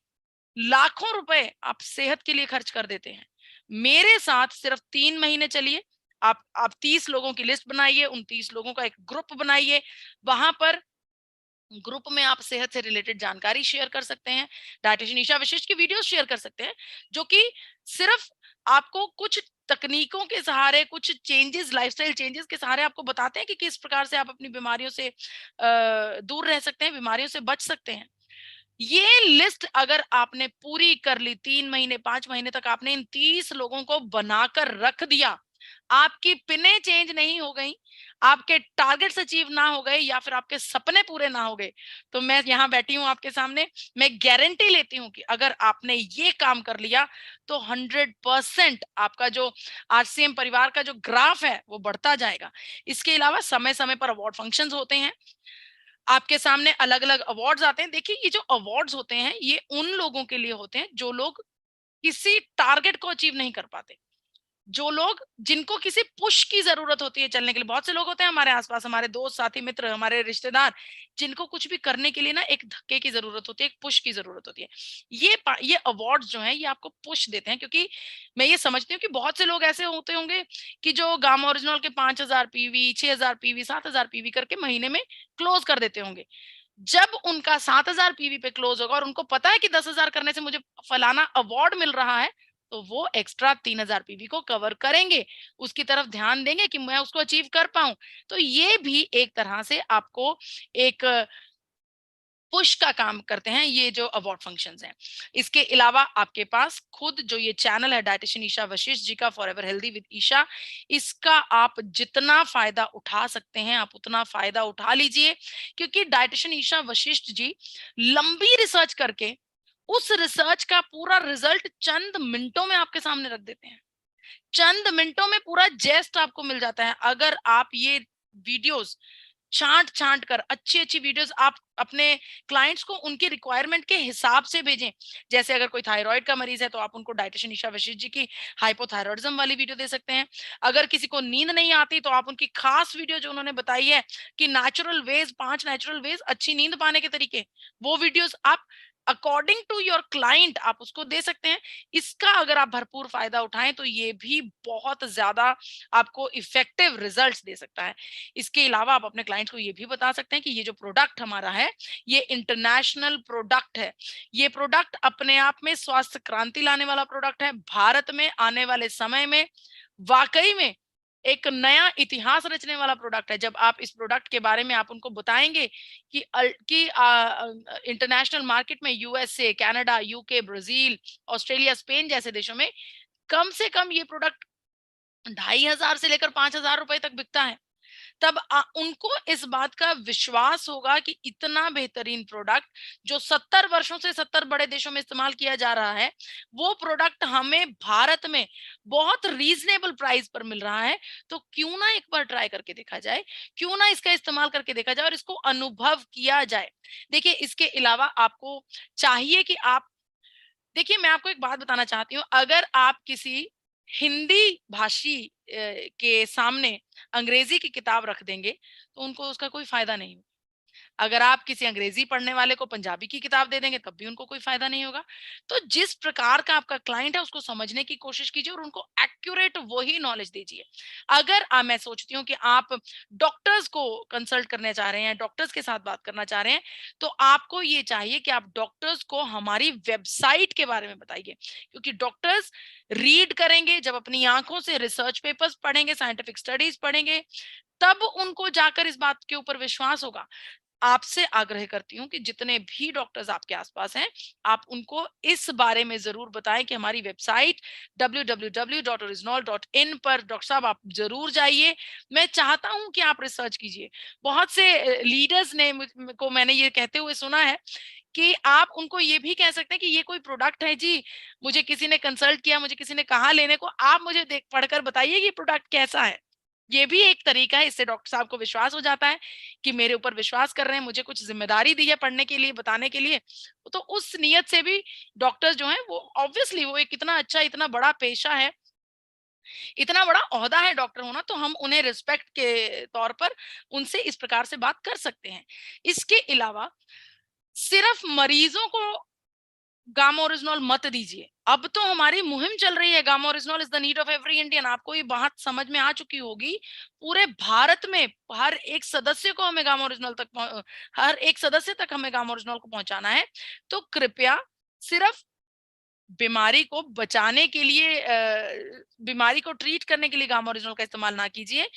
B: लाखों रुपए आप सेहत के लिए खर्च कर देते हैं। मेरे साथ सिर्फ 3 महीने चलिए। आप 30 लोगों की लिस्ट बनाइए, उन 30 लोगों का एक ग्रुप बनाइए। वहां पर ग्रुप में आप सेहत से रिलेटेड जानकारी शेयर कर सकते हैं, डायटिशियन ईशा विशिष्ट की वीडियोस शेयर कर सकते हैं, जो कि सिर्फ आपको कुछ तकनीकों के सहारे, कुछ चेंजेस, लाइफस्टाइल चेंजेस के सहारे आपको बताते हैं कि किस प्रकार से आप अपनी बीमारियों से दूर रह सकते हैं, बीमारियों से बच सकते हैं। ये लिस्ट अगर आपने पूरी कर ली, 3 महीने 5 महीने तक आपने इन 30 लोगों को बनाकर रख दिया, आपकी पिने चेंज नहीं हो गई, आपके टारगेट्स अचीव ना हो गए, या फिर आपके सपने पूरे ना हो गए, तो मैं यहाँ बैठी हूँ आपके सामने, मैं गारंटी लेती हूँ कि अगर आपने ये काम कर लिया तो 100% आपका जो आरसीएम परिवार का जो ग्राफ है वो बढ़ता जाएगा। इसके अलावा समय समय पर अवार्ड फंक्शंस होते हैं, आपके सामने अलग अलग अवार्ड्स आते हैं। देखिए, ये जो अवार्ड्स होते हैं ये उन लोगों के लिए होते हैं जो लोग किसी टारगेट को अचीव नहीं कर पाते। जो लोग जिनको किसी पुश की जरूरत होती है चलने के लिए, बहुत से लोग होते हैं हमारे आसपास, हमारे दोस्त, साथी, मित्र, हमारे रिश्तेदार, जिनको कुछ भी करने के लिए ना एक धक्के की जरूरत होती है, एक पुश की जरूरत होती है। ये अवार्ड्स जो हैं ये आपको पुश देते हैं, क्योंकि मैं ये समझती हूँ कि बहुत से लोग ऐसे होते होंगे कि जो गामा ओरिजिनल के 5,000 पीवी, 6,000 पीवी, 7,000 पीवी करके महीने में क्लोज कर देते होंगे। जब उनका 7,000 पीवी पे क्लोज होगा और उनको पता है कि 10,000 करने से मुझे फलाना अवार्ड मिल रहा है, तो वो एक्स्ट्रा 3,000 पीवी को कवर करेंगे, उसकी तरफ ध्यान देंगे कि मैं उसको अचीव कर पाऊं। तो ये भी एक तरह से आपको एक पुश का काम करते हैं ये जो अवार्ड फंक्शंस हैं। इसके अलावा आपके पास खुद जो ये चैनल है डाइटिशियन ईशा वशिष्ठ जी का, फॉरएवर हेल्दी विद ईशा, इसका आप जितना फायदा उठा सकते हैं आप उतना फायदा उठा लीजिए, क्योंकि डाइटिशियन ईशा वशिष्ठ जी लंबी रिसर्च करके उस रिसर्च का पूरा रिजल्ट चंद मिनटों में आपके सामने रख देते हैं। चंद मिनटों में पूरा जेस्ट आपको मिल जाता है। अगर आप ये वीडियोस छांट छांट कर अच्छी अच्छी वीडियोस आप अपने क्लाइंट्स को उनकी रिक्वायरमेंट के हिसाब से भेजें। जैसे अगर कोई थायराइड का मरीज है तो आप उनको डाइटिशियन ईशा वशिष्ठ जी की हाइपोथायरॉइडिज्म वाली वीडियो दे सकते हैं। अगर किसी को नींद नहीं आती तो आप उनकी खास वीडियो जो उन्होंने बताई है कि नेचुरल वेज, 5 नेचुरल वेज अच्छी नींद पाने के तरीके, वो वीडियोस आप अकॉर्डिंग टू योर क्लाइंट आप उसको दे सकते हैं। इसका अगर आप भरपूर फायदा उठाएं तो ये भी बहुत ज्यादा आपको इफेक्टिव रिजल्ट्स दे सकता है। इसके अलावा आप अपने क्लाइंट्स को ये भी बता सकते हैं कि ये जो प्रोडक्ट हमारा है ये इंटरनेशनल प्रोडक्ट है। ये प्रोडक्ट अपने आप में स्वास्थ्य क्रांति लाने वाला प्रोडक्ट है। भारत में आने वाले समय में वाकई में एक नया इतिहास रचने वाला प्रोडक्ट है। जब आप इस प्रोडक्ट के बारे में आप उनको बताएंगे कि इंटरनेशनल मार्केट में USA, Canada, UK, Brazil, Australia, Spain जैसे देशों में कम से कम ये प्रोडक्ट 2,500 से लेकर 5,000 रुपए तक बिकता है, तब उनको इस बात का विश्वास होगा कि इतना बेहतरीन प्रोडक्ट जो 70 वर्षों से 70 बड़े देशों में इस्तेमाल किया जा रहा है, वो प्रोडक्ट हमें भारत में बहुत रीजनेबल प्राइस पर मिल रहा है। तो क्यों ना एक बार ट्राई करके देखा जाए, क्यों ना इसका इस्तेमाल करके देखा जाए और इसको अनुभव किया जाए। देखिए इसके अलावा आपको चाहिए कि आप देखिए मैं आपको एक बात बताना चाहती हूँ, अगर आप किसी हिंदी भाषी के सामने अंग्रेजी की किताब रख देंगे तो उनको उसका कोई फायदा नहीं होगा। अगर आप किसी अंग्रेजी पढ़ने वाले को पंजाबी की किताब दे देंगे तब भी उनको कोई फायदा नहीं होगा। तो जिस प्रकार का आपका क्लाइंट है उसको समझने की कोशिश कीजिए और उनको एक्यूरेट वही नॉलेज दीजिए। अगर मैं सोचती हूँ कि आप डॉक्टर्स को कंसल्ट करने चाह रहे हैं, डॉक्टर्स के साथ बात करना चाह रहे हैं, तो आपको ये चाहिए कि आप डॉक्टर्स को हमारी वेबसाइट के बारे में बताइए, क्योंकि डॉक्टर्स रीड करेंगे जब अपनी आंखों से रिसर्च पेपर्स पढ़ेंगे, साइंटिफिक स्टडीज पढ़ेंगे, तब उनको जाकर इस बात के ऊपर विश्वास होगा। आपसे आग्रह करती हूँ कि जितने भी डॉक्टर्स आपके आसपास हैं, आप उनको इस बारे में जरूर बताएं कि हमारी वेबसाइट www.original.in पर डॉक्टर साहब आप जरूर जाइए। मैं चाहता हूं कि आप रिसर्च कीजिए। बहुत से लीडर्स ने को मैंने ये कहते हुए सुना है कि आप उनको ये भी कह सकते हैं कि ये कोई प्रोडक्ट है जी, मुझे किसी ने कंसल्ट किया, मुझे किसी ने कहा लेने को, आप मुझे देख पढ़कर बताइए कि प्रोडक्ट कैसा है। ये भी एक तरीका है, इससे डॉक्टर साहब को विश्वास हो जाता है कि मेरे ऊपर विश्वास कर रहे हैं, मुझे कुछ जिम्मेदारी दी है पढ़ने के लिए, बताने के लिए। तो उस नियत से भी डॉक्टर्स जो हैं वो ऑब्वियसली वो एक इतना अच्छा, इतना बड़ा पेशा है, इतना बड़ा ओहदा है डॉक्टर होना, तो हम उन्हें रिस्पेक्ट के तौर पर उनसे इस प्रकार से बात कर सकते हैं। इसके अलावा सिर्फ मरीजों को गामा ओरिजिनल मत दीजिए। अब तो हमारी मुहिम चल रही है, gamma original is the need of every Indian. आपको ये बात समझ में आ चुकी होगी। पूरे भारत में हर एक सदस्य को हमें गामा ओरिजिनल तक हर एक सदस्य तक हमें गामा ओरिजिनल को पहुंचाना है। तो कृपया सिर्फ बीमारी को बचाने के लिए बीमारी को ट्रीट करने के लिए गामा ओरिजिनल का इस्तेमाल ना कीजिए,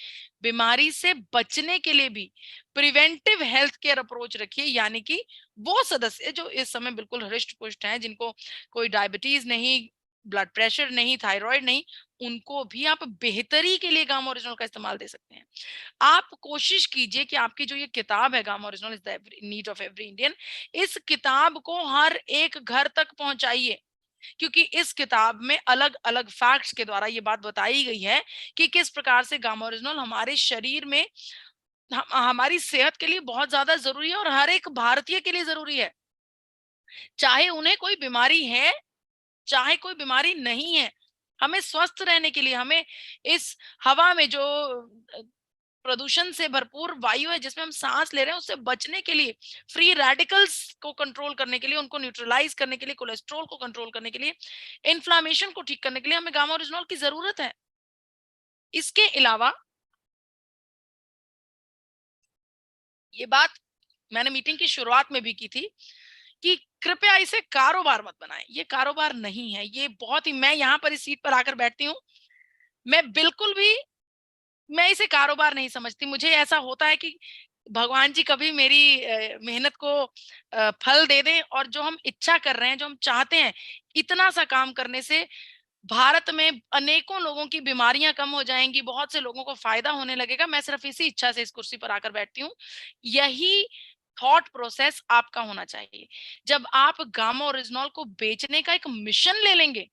B: बीमारी से बचने के लिए भी प्रिवेंटिव हेल्थ केयर अप्रोच रखिए। यानी कि वो सदस्य जो इस समय बिल्कुल हृष्ट पुष्ट हैं, जिनको कोई डायबिटीज नहीं, ब्लड प्रेशर नहीं, थायराइड नहीं, उनको भी आप बेहतरी के लिए गामा ओरिजिनल का इस्तेमाल दे सकते हैं। आप कोशिश कीजिए कि आपकी जो ये किताब है gamma original is the need of every Indian, इस किताब को हर एक घर तक पहुंचाइए, क्योंकि इस किताब में अलग अलग फैक्ट्स के द्वारा ये बात बताई गई है कि किस प्रकार से गामा ओरिजिनल हमारे शरीर में हमारी सेहत के लिए बहुत ज्यादा जरूरी है और हर एक भारतीय के लिए जरूरी है, चाहे उन्हें कोई बीमारी है चाहे कोई बीमारी नहीं है। हमें स्वस्थ रहने के लिए, हमें इस हवा में जो प्रदूषण से भरपूर वायु है जिसमें हम सांस ले रहे हैं उससे बचने के लिए, फ्री रेडिकल्स को कंट्रोल करने के लिए, उनको न्यूट्रलाइज करने के लिए, कोलेस्ट्रॉल को कंट्रोल करने के लिए, इन्फ्लामेशन को ठीक करने के लिए हमें गामा ओरिजिनॉल की जरूरत है। इसके अलावा ये बात मैंने मीटिंग की शुरुआत में भी की थी कि कृपया इसे कारोबार मत बनाएं। ये कारोबार नहीं है, ये बहुत ही, मैं यहाँ पर इस सीट पर आकर बैठती हूँ, मैं बिल्कुल भी, मैं इसे कारोबार नहीं समझती। मुझे ऐसा होता है कि भगवान जी कभी मेरी मेहनत को फल दे दें, और जो हम इच्छा कर रहे हैं, जो हम चाहते हैं, इतना सा काम करने से भारत में अनेकों लोगों की बीमारियां कम हो जाएंगी, बहुत से लोगों को फायदा होने लगेगा। मैं सिर्फ इसी इच्छा से इस कुर्सी पर आकर बैठती हूँ। यही थॉट प्रोसेस आपका होना चाहिए। जब आप गामा ओरिजिनॉल को बेचने का एक मिशन ले लेंगे,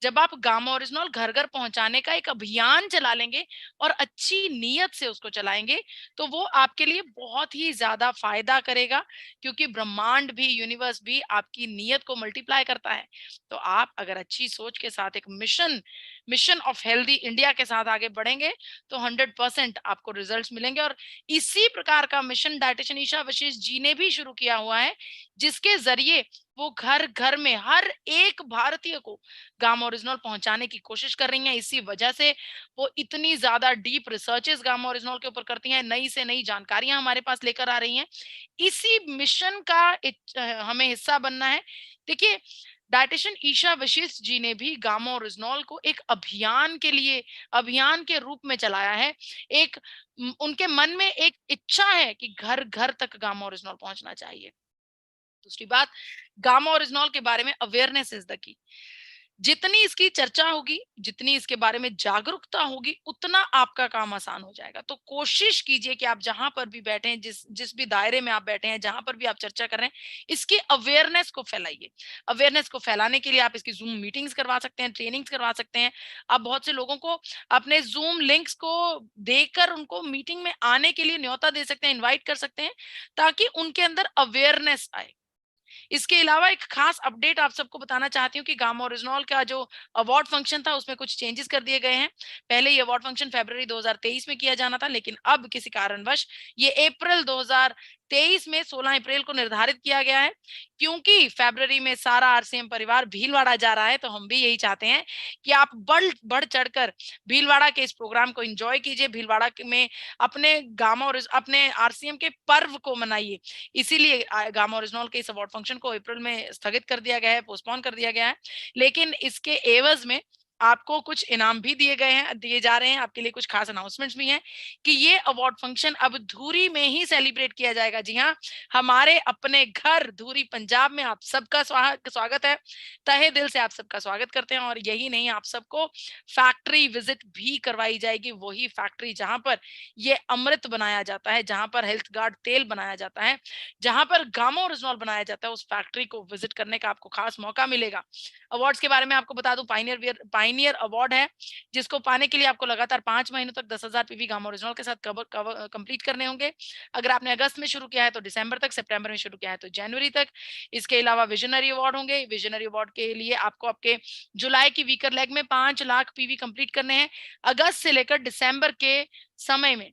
B: जब आप गामा ओरिजिनॉल घर घर पहुंचाने का एक अभियान चला लेंगे और अच्छी नीयत से उसको चलाएंगे, तो वो आपके लिए बहुत ही ज्यादा फायदा करेगा, क्योंकि ब्रह्मांड भी, यूनिवर्स भी आपकी नीयत को मल्टीप्लाई करता है। तो आप अगर अच्छी सोच के साथ एक mission mission of healthy India के साथ आगे बढ़ेंगे तो 100% आपको रिजल्ट्स मिलेंगे। और इसी प्रकार का मिशन डायटिशियन ईशा वशिष्ठ जी ने भी शुरू किया हुआ है, जिसके जरिए वो घर घर में हर एक भारतीय को गामा ओरिजिनॉल पहुंचाने की कोशिश कर रही हैं। इसी वजह से वो इतनी ज्यादा डीप रिसर्चेस गामा ओरिजिनॉल के ऊपर करती हैं, नई से नई जानकारियां हमारे पास लेकर आ रही हैं। इसी मिशन का हमें हिस्सा बनना है। देखिए, डायटिशियन ईशा वशिष्ठ जी ने भी गामा ओरिजिनॉल को एक अभियान के लिए, अभियान के रूप में चलाया है। एक उनके मन में एक इच्छा है कि घर घर तक गामा ओरिजिनॉल पहुंचना चाहिए। दूसरी बात, गामा ओरिजिनॉल के बारे में अवेयरनेस इज द की। जितनी इसकी चर्चा होगी, जितनी इसके बारे में जागरूकता होगी, उतना आपका काम आसान हो जाएगा। तो कोशिश कीजिए कि आप जहां पर भी बैठे हैं, जिस जिस भी दायरे में आप बैठे हैं, जहां पर भी आप चर्चा कर रहे हैं, इसकी अवेयरनेस को फैलाइए। अवेयरनेस को फैलाने के लिए आप इसकी जूम मीटिंग्स करवा सकते हैं, ट्रेनिंग्स करवा सकते हैं। आप बहुत से लोगों को अपने जूम लिंक्स को देकर उनको मीटिंग में आने के लिए न्योता दे सकते हैं, इन्वाइट कर सकते हैं, ताकि उनके अंदर अवेयरनेस आए। इसके अलावा एक खास अपडेट आप सबको बताना चाहती हूँ कि गामा ओरिजिनॉल का जो अवार्ड फंक्शन था उसमें कुछ चेंजेस कर दिए गए हैं। पहले ये अवार्ड फंक्शन फरवरी 2023 में किया जाना था, लेकिन अब किसी कारणवश ये अप्रैल 2023 में 16 अप्रैल को निर्धारित किया गया है। क्योंकि फरवरी में सारा आरसीएम परिवार भीलवाड़ा जा रहा है, तो हम भी यही चाहते हैं कि आप बढ़ चढ़कर भीलवाड़ा के इस प्रोग्राम को एंजॉय कीजिए, भीलवाड़ा में अपने गामा और अपने आरसीएम के पर्व को मनाइए। इसीलिए गामा ओरिजिनॉल के इस अवार्ड फंक्शन को अप्रैल में स्थगित कर दिया गया है, पोस्टपोन कर दिया गया है। लेकिन इसके एवज में आपको कुछ इनाम भी दिए जा रहे हैं। आपके लिए कुछ खास अनाउंसमेंट्स भी हैं कि ये अवार्ड फंक्शन अब धूरी में ही सेलिब्रेट किया जाएगा। जी हाँ, हमारे अपने घर धूरी पंजाब में आप सबका स्वागत है। तहे दिल से आप सबका स्वागत करते हैं। और यही नहीं, आप सबको फैक्ट्री विजिट भी करवाई जाएगी, वही फैक्ट्री जहां पर ये अमृत बनाया जाता है, जहां पर हेल्थ गार्ड तेल बनाया जाता है, जहां पर गामा ओरिजिनॉल बनाया जाता है। उस फैक्ट्री को विजिट करने का आपको खास मौका मिलेगा। अवार्ड्स के बारे में आपको बता दूं, पाइनियर अवार्ड है, जिसको पाने के लिए आपको लगातार 5 महीनों तक 10,000 पीवी गामा ओरिजिनॉल के साथ कंप्लीट करने होंगे। अगर आपने अगस्त में शुरू किया है तो दिसंबर तक, सितंबर में शुरू किया है तो जनवरी तक। इसके अलावा विजनरी अवार्ड होंगे। विजनरी अवार्ड के लिए आपको आपके जुलाई की वीकर लेग में 5 लाख पीवी कंप्लीट करने हैं, अगस्त से लेकर दिसंबर के समय में।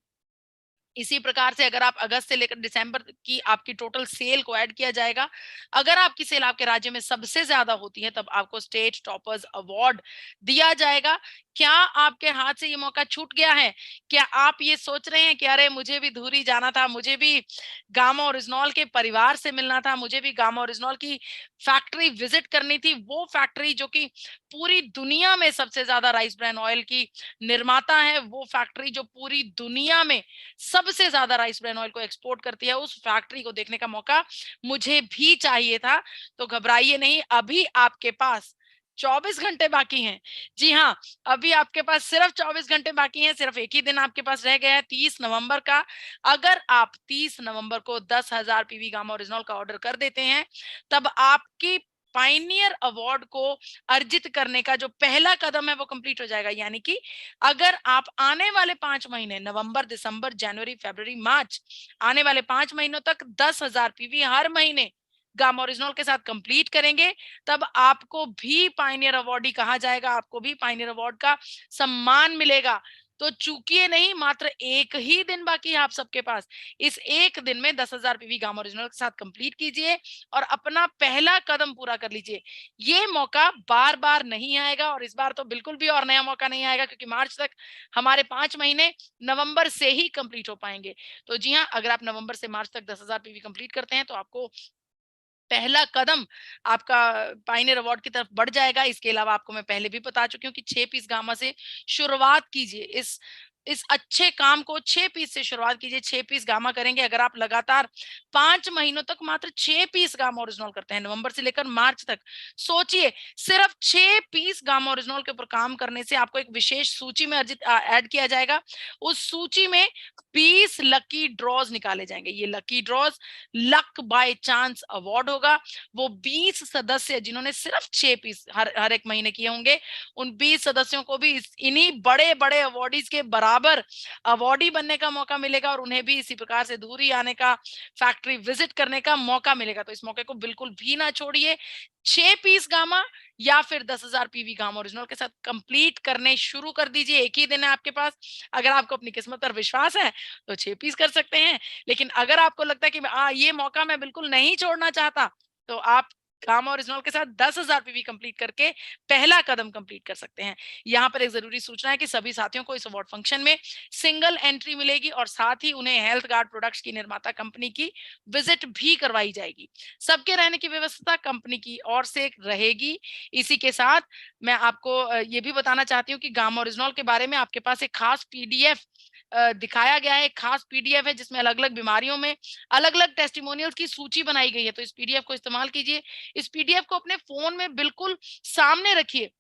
B: इसी प्रकार से अगर आप अगस्त से लेकर दिसंबर की आपकी टोटल सेल को ऐड किया जाएगा, अगर आपकी सेल आपके राज्य में सबसे ज्यादा होती है, तब आपको स्टेट टॉपर्स अवार्ड दिया जाएगा। क्या आपके हाथ से ये मौका छूट गया है? क्या आप ये सोच रहे हैं कि अरे मुझे भी धूरी जाना था, मुझे भी गामा ओरिजिनॉल के परिवार से मिलना था, मुझे भी गामा ओरिजिनॉल की फैक्ट्री विजिट करनी थी, वो फैक्ट्री जो कि पूरी दुनिया में सबसे ज्यादा राइस ब्रान ऑयल की निर्माता है, वो फैक्ट्री जो पूरी दुनिया में सबसे ज्यादा राइस ब्रान ऑयल को एक्सपोर्ट करती है, उस फैक्ट्री को देखने का मौका मुझे भी चाहिए था। तो घबराइए नहीं, अभी आपके पास 24 घंटे बाकी हैं। जी हाँ, अभी आपके पास सिर्फ 24 घंटे बाकी हैं। सिर्फ एक ही दिन आपके पास रह गया है, 30 नवंबर का। अगर आप 30 नवंबर को 10,000 पीवी गामा ओरिजिनॉल का ऑर्डर कर देते हैं, तब आपकी पाइनियर अवार्ड को अर्जित करने का जो पहला कदम है वो कंप्लीट हो जाएगा। यानी कि अगर आप आने वाले 5 महीने, नवंबर, दिसंबर, जनवरी, फरवरी, मार्च, आने वाले 5 महीनों तक 10,000 पीवी हर महीने गामा ओरिजिनल के साथ कंप्लीट करेंगे, तब आपको भी पायनियर अवार्ड ही कहा जाएगा, आपको भी पायनियर अवार्ड का सम्मान मिलेगा। तो चूकिए नहीं, मात्र एक ही दिन बाकी है आप सबके पास। इस एक दिन में 10,000 पीवी गामा ओरिजिनल के साथ कंप्लीट कीजिए और अपना पहला कदम पूरा कर लीजिए। ये मौका बार बार नहीं आएगा, और इस बार तो बिल्कुल भी और नया मौका नहीं आएगा, क्योंकि मार्च तक हमारे 5 महीने नवंबर से ही कंप्लीट हो पाएंगे। तो जी हाँ, अगर आप नवंबर से मार्च तक 10,000 पीवी कंप्लीट करते हैं तो आपको पहला कदम आपका पायनियर अवार्ड की तरफ बढ़ जाएगा। इसके अलावा आपको मैं पहले भी बता चुकी हूँ कि 6 पीस गामा से शुरुआत कीजिए। इस अच्छे काम को 6 पीस से शुरुआत कीजिए। 6 पीस गामा करेंगे। अगर आप लगातार 5 महीनों तक मात्र 6 पीस गामा ओरिजिनल करते हैं, नवंबर से लेकर मार्च तक, सोचिए सिर्फ 6 पीस गामा ओरिजिनल के ऊपर काम करने से आपको एक विशेष सूची में ऐड किया जाएगा। उस सूची में 20 लकी ड्रॉज निकाले जाएंगे। ये lucky draws luck by chance award होगा। वो 20 सदस्य जिन्होंने सिर्फ 6 पीस हर एक महीने किए होंगे, उन 20 सदस्यों को भी इन्हीं बड़े बड़े अवार्डीज के बराबर अवार्डी बनने का मौका मिलेगा, और उन्हें भी इसी प्रकार से दूरी आने का, फैक्ट्री विजिट करने का मौका मिलेगा। तो इस मौके को बिल्कुल भी ना छोड़िए। 6 पीस गामा या फिर 10,000 पीवी गामा ओरिजिनल के साथ कंप्लीट करने शुरू कर दीजिए। एक ही दिन है आपके पास। अगर आपको अपनी किस्मत पर विश्वास है तो 6 पीस कर सकते हैं, लेकिन अगर आपको लगता है कि ये मौका मैं बिल्कुल नहीं छोड़ना चाहता, तो आप गामा ओरिजिनल के साथ 10,000 पीवी कंप्लीट करके पहला कदम कंप्लीट कर सकते हैं। यहाँ पर एक जरूरी सूचना है कि सभी साथियों को इस अवार्ड फंक्शन में सिंगल एंट्री मिलेगी, और साथ ही उन्हें हेल्थ गार्ड प्रोडक्ट्स की निर्माता कंपनी की विजिट भी करवाई जाएगी। सबके रहने की व्यवस्था कंपनी की ओर से रहेगी। इसी के साथ मैं आपको ये भी बताना चाहती हूँ कि गामा ओरिजिनल के बारे में आपके पास एक खास पीडीएफ दिखाया गया है। एक खास पीडीएफ है जिसमें अलग अलग बीमारियों में अलग अलग टेस्टिमोनियल्स की सूची बनाई गई है। तो इस पीडीएफ को इस्तेमाल कीजिए। इस पीडीएफ को अपने फोन में बिल्कुल सामने रखिए,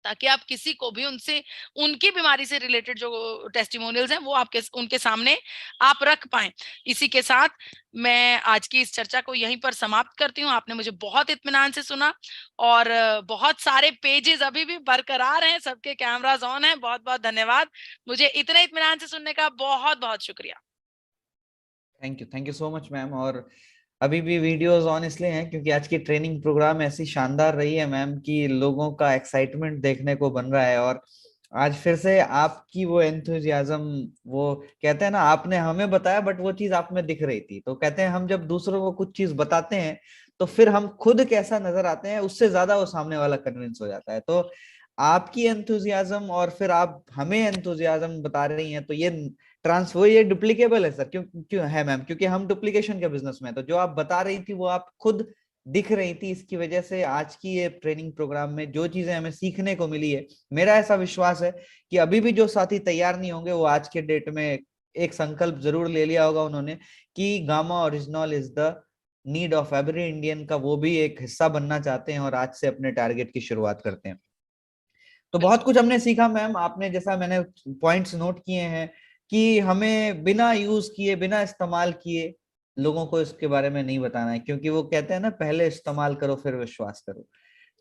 B: ताकि आप किसी को भी उनसे, उनकी बीमारी से रिलेटेड जो टेस्टिमोनियल्स हैं वो आपके उनके सामने आप रख पाएं। इसी के साथ मैं आज की इस चर्चा को यहीं पर समाप्त करती हूँ। आपने मुझे बहुत इत्मीनान से सुना, और बहुत सारे पेजेस अभी भी बरकरार हैं, सबके कैमरास ऑन हैं। बहुत बहुत धन्यवाद। मुझे इतने इत्मीनान से सुनने का बहुत बहुत शुक्रिया।
A: Thank you so much ma'am. और अभी भी वीडियोस ऑन इसलिए हैं क्योंकि आज की ट्रेनिंग प्रोग्राम ऐसी शानदार रही है मैम कि लोगों का एक्साइटमेंट देखने को बन रहा है। और आज फिर से आपकी वो एंथुजियाज्म, वो कहते हैं ना, आपने हमें बताया बट वो चीज आप में दिख रही थी। तो कहते हैं हम जब दूसरों को कुछ चीज बताते हैं तो फिर हम खुद कैसा नजर आते हैं उससे ज्यादा वो सामने वाला कन्विंस हो जाता है। तो आपकी एंथुजियाज्म और फिर आप हमें एंथुजियाज्म बता रही हैं, तो ये डुप्लीकेबल है सर। क्यों क्यों है मैम? क्योंकि हम डुप्लीकेशन के बिजनेस में हैं। तो जो आप बता रही थी वो आप खुद दिख रही थी। इसकी वजह से आज की ये ट्रेनिंग प्रोग्राम में जो चीजें हमें सीखने को मिली है, मेरा ऐसा विश्वास है कि अभी भी जो साथी तैयार नहीं होंगे वो आज के डेट में एक संकल्प जरूर ले लिया होगा उन्होंने कि gamma original is the need of every Indian का वो भी एक हिस्सा बनना चाहते हैं और आज से अपने टारगेट की शुरुआत करते हैं। तो बहुत कुछ हमने सीखा मैम। आपने जैसा मैंने पॉइंट्स नोट किए हैं कि हमें बिना यूज किए, बिना इस्तेमाल किए लोगों को इसके बारे में नहीं बताना है, क्योंकि वो कहते हैं ना, पहले इस्तेमाल करो फिर विश्वास करो।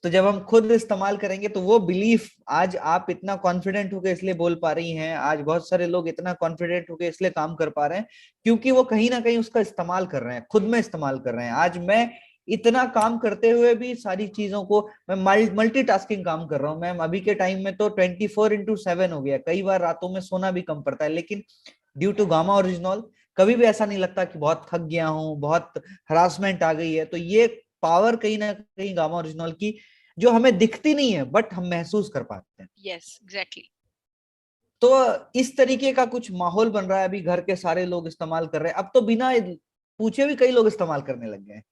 A: तो जब हम खुद इस्तेमाल करेंगे तो वो बिलीफ, आज आप इतना कॉन्फिडेंट होकर इसलिए बोल पा रही हैं, आज बहुत सारे लोग इतना कॉन्फिडेंट होकर इसलिए काम कर पा रहे हैं क्योंकि वो कहीं ना कहीं उसका इस्तेमाल कर रहे हैं, खुद में इस्तेमाल कर रहे हैं। आज मैं इतना काम करते हुए भी सारी चीजों को, मैं मल्टीटास्किंग काम कर रहा हूँ मैम। अभी के टाइम में तो 24/7 हो गया, कई बार रातों में सोना भी कम पड़ता है, लेकिन ड्यू टू गामा ओरिजिनल कभी भी ऐसा नहीं लगता कि बहुत थक गया हूँ, बहुत हरासमेंट आ गई है। तो ये पावर कहीं ना कहीं गामा ओरिजिनल की, जो हमें दिखती नहीं है बट हम महसूस कर पाते हैं।
B: Yes, exactly.
A: तो इस तरीके का कुछ माहौल बन रहा है। अभी घर के सारे लोग इस्तेमाल कर रहे हैं, अब तो बिना पूछे भी कई लोग इस्तेमाल करने लग गए हैं।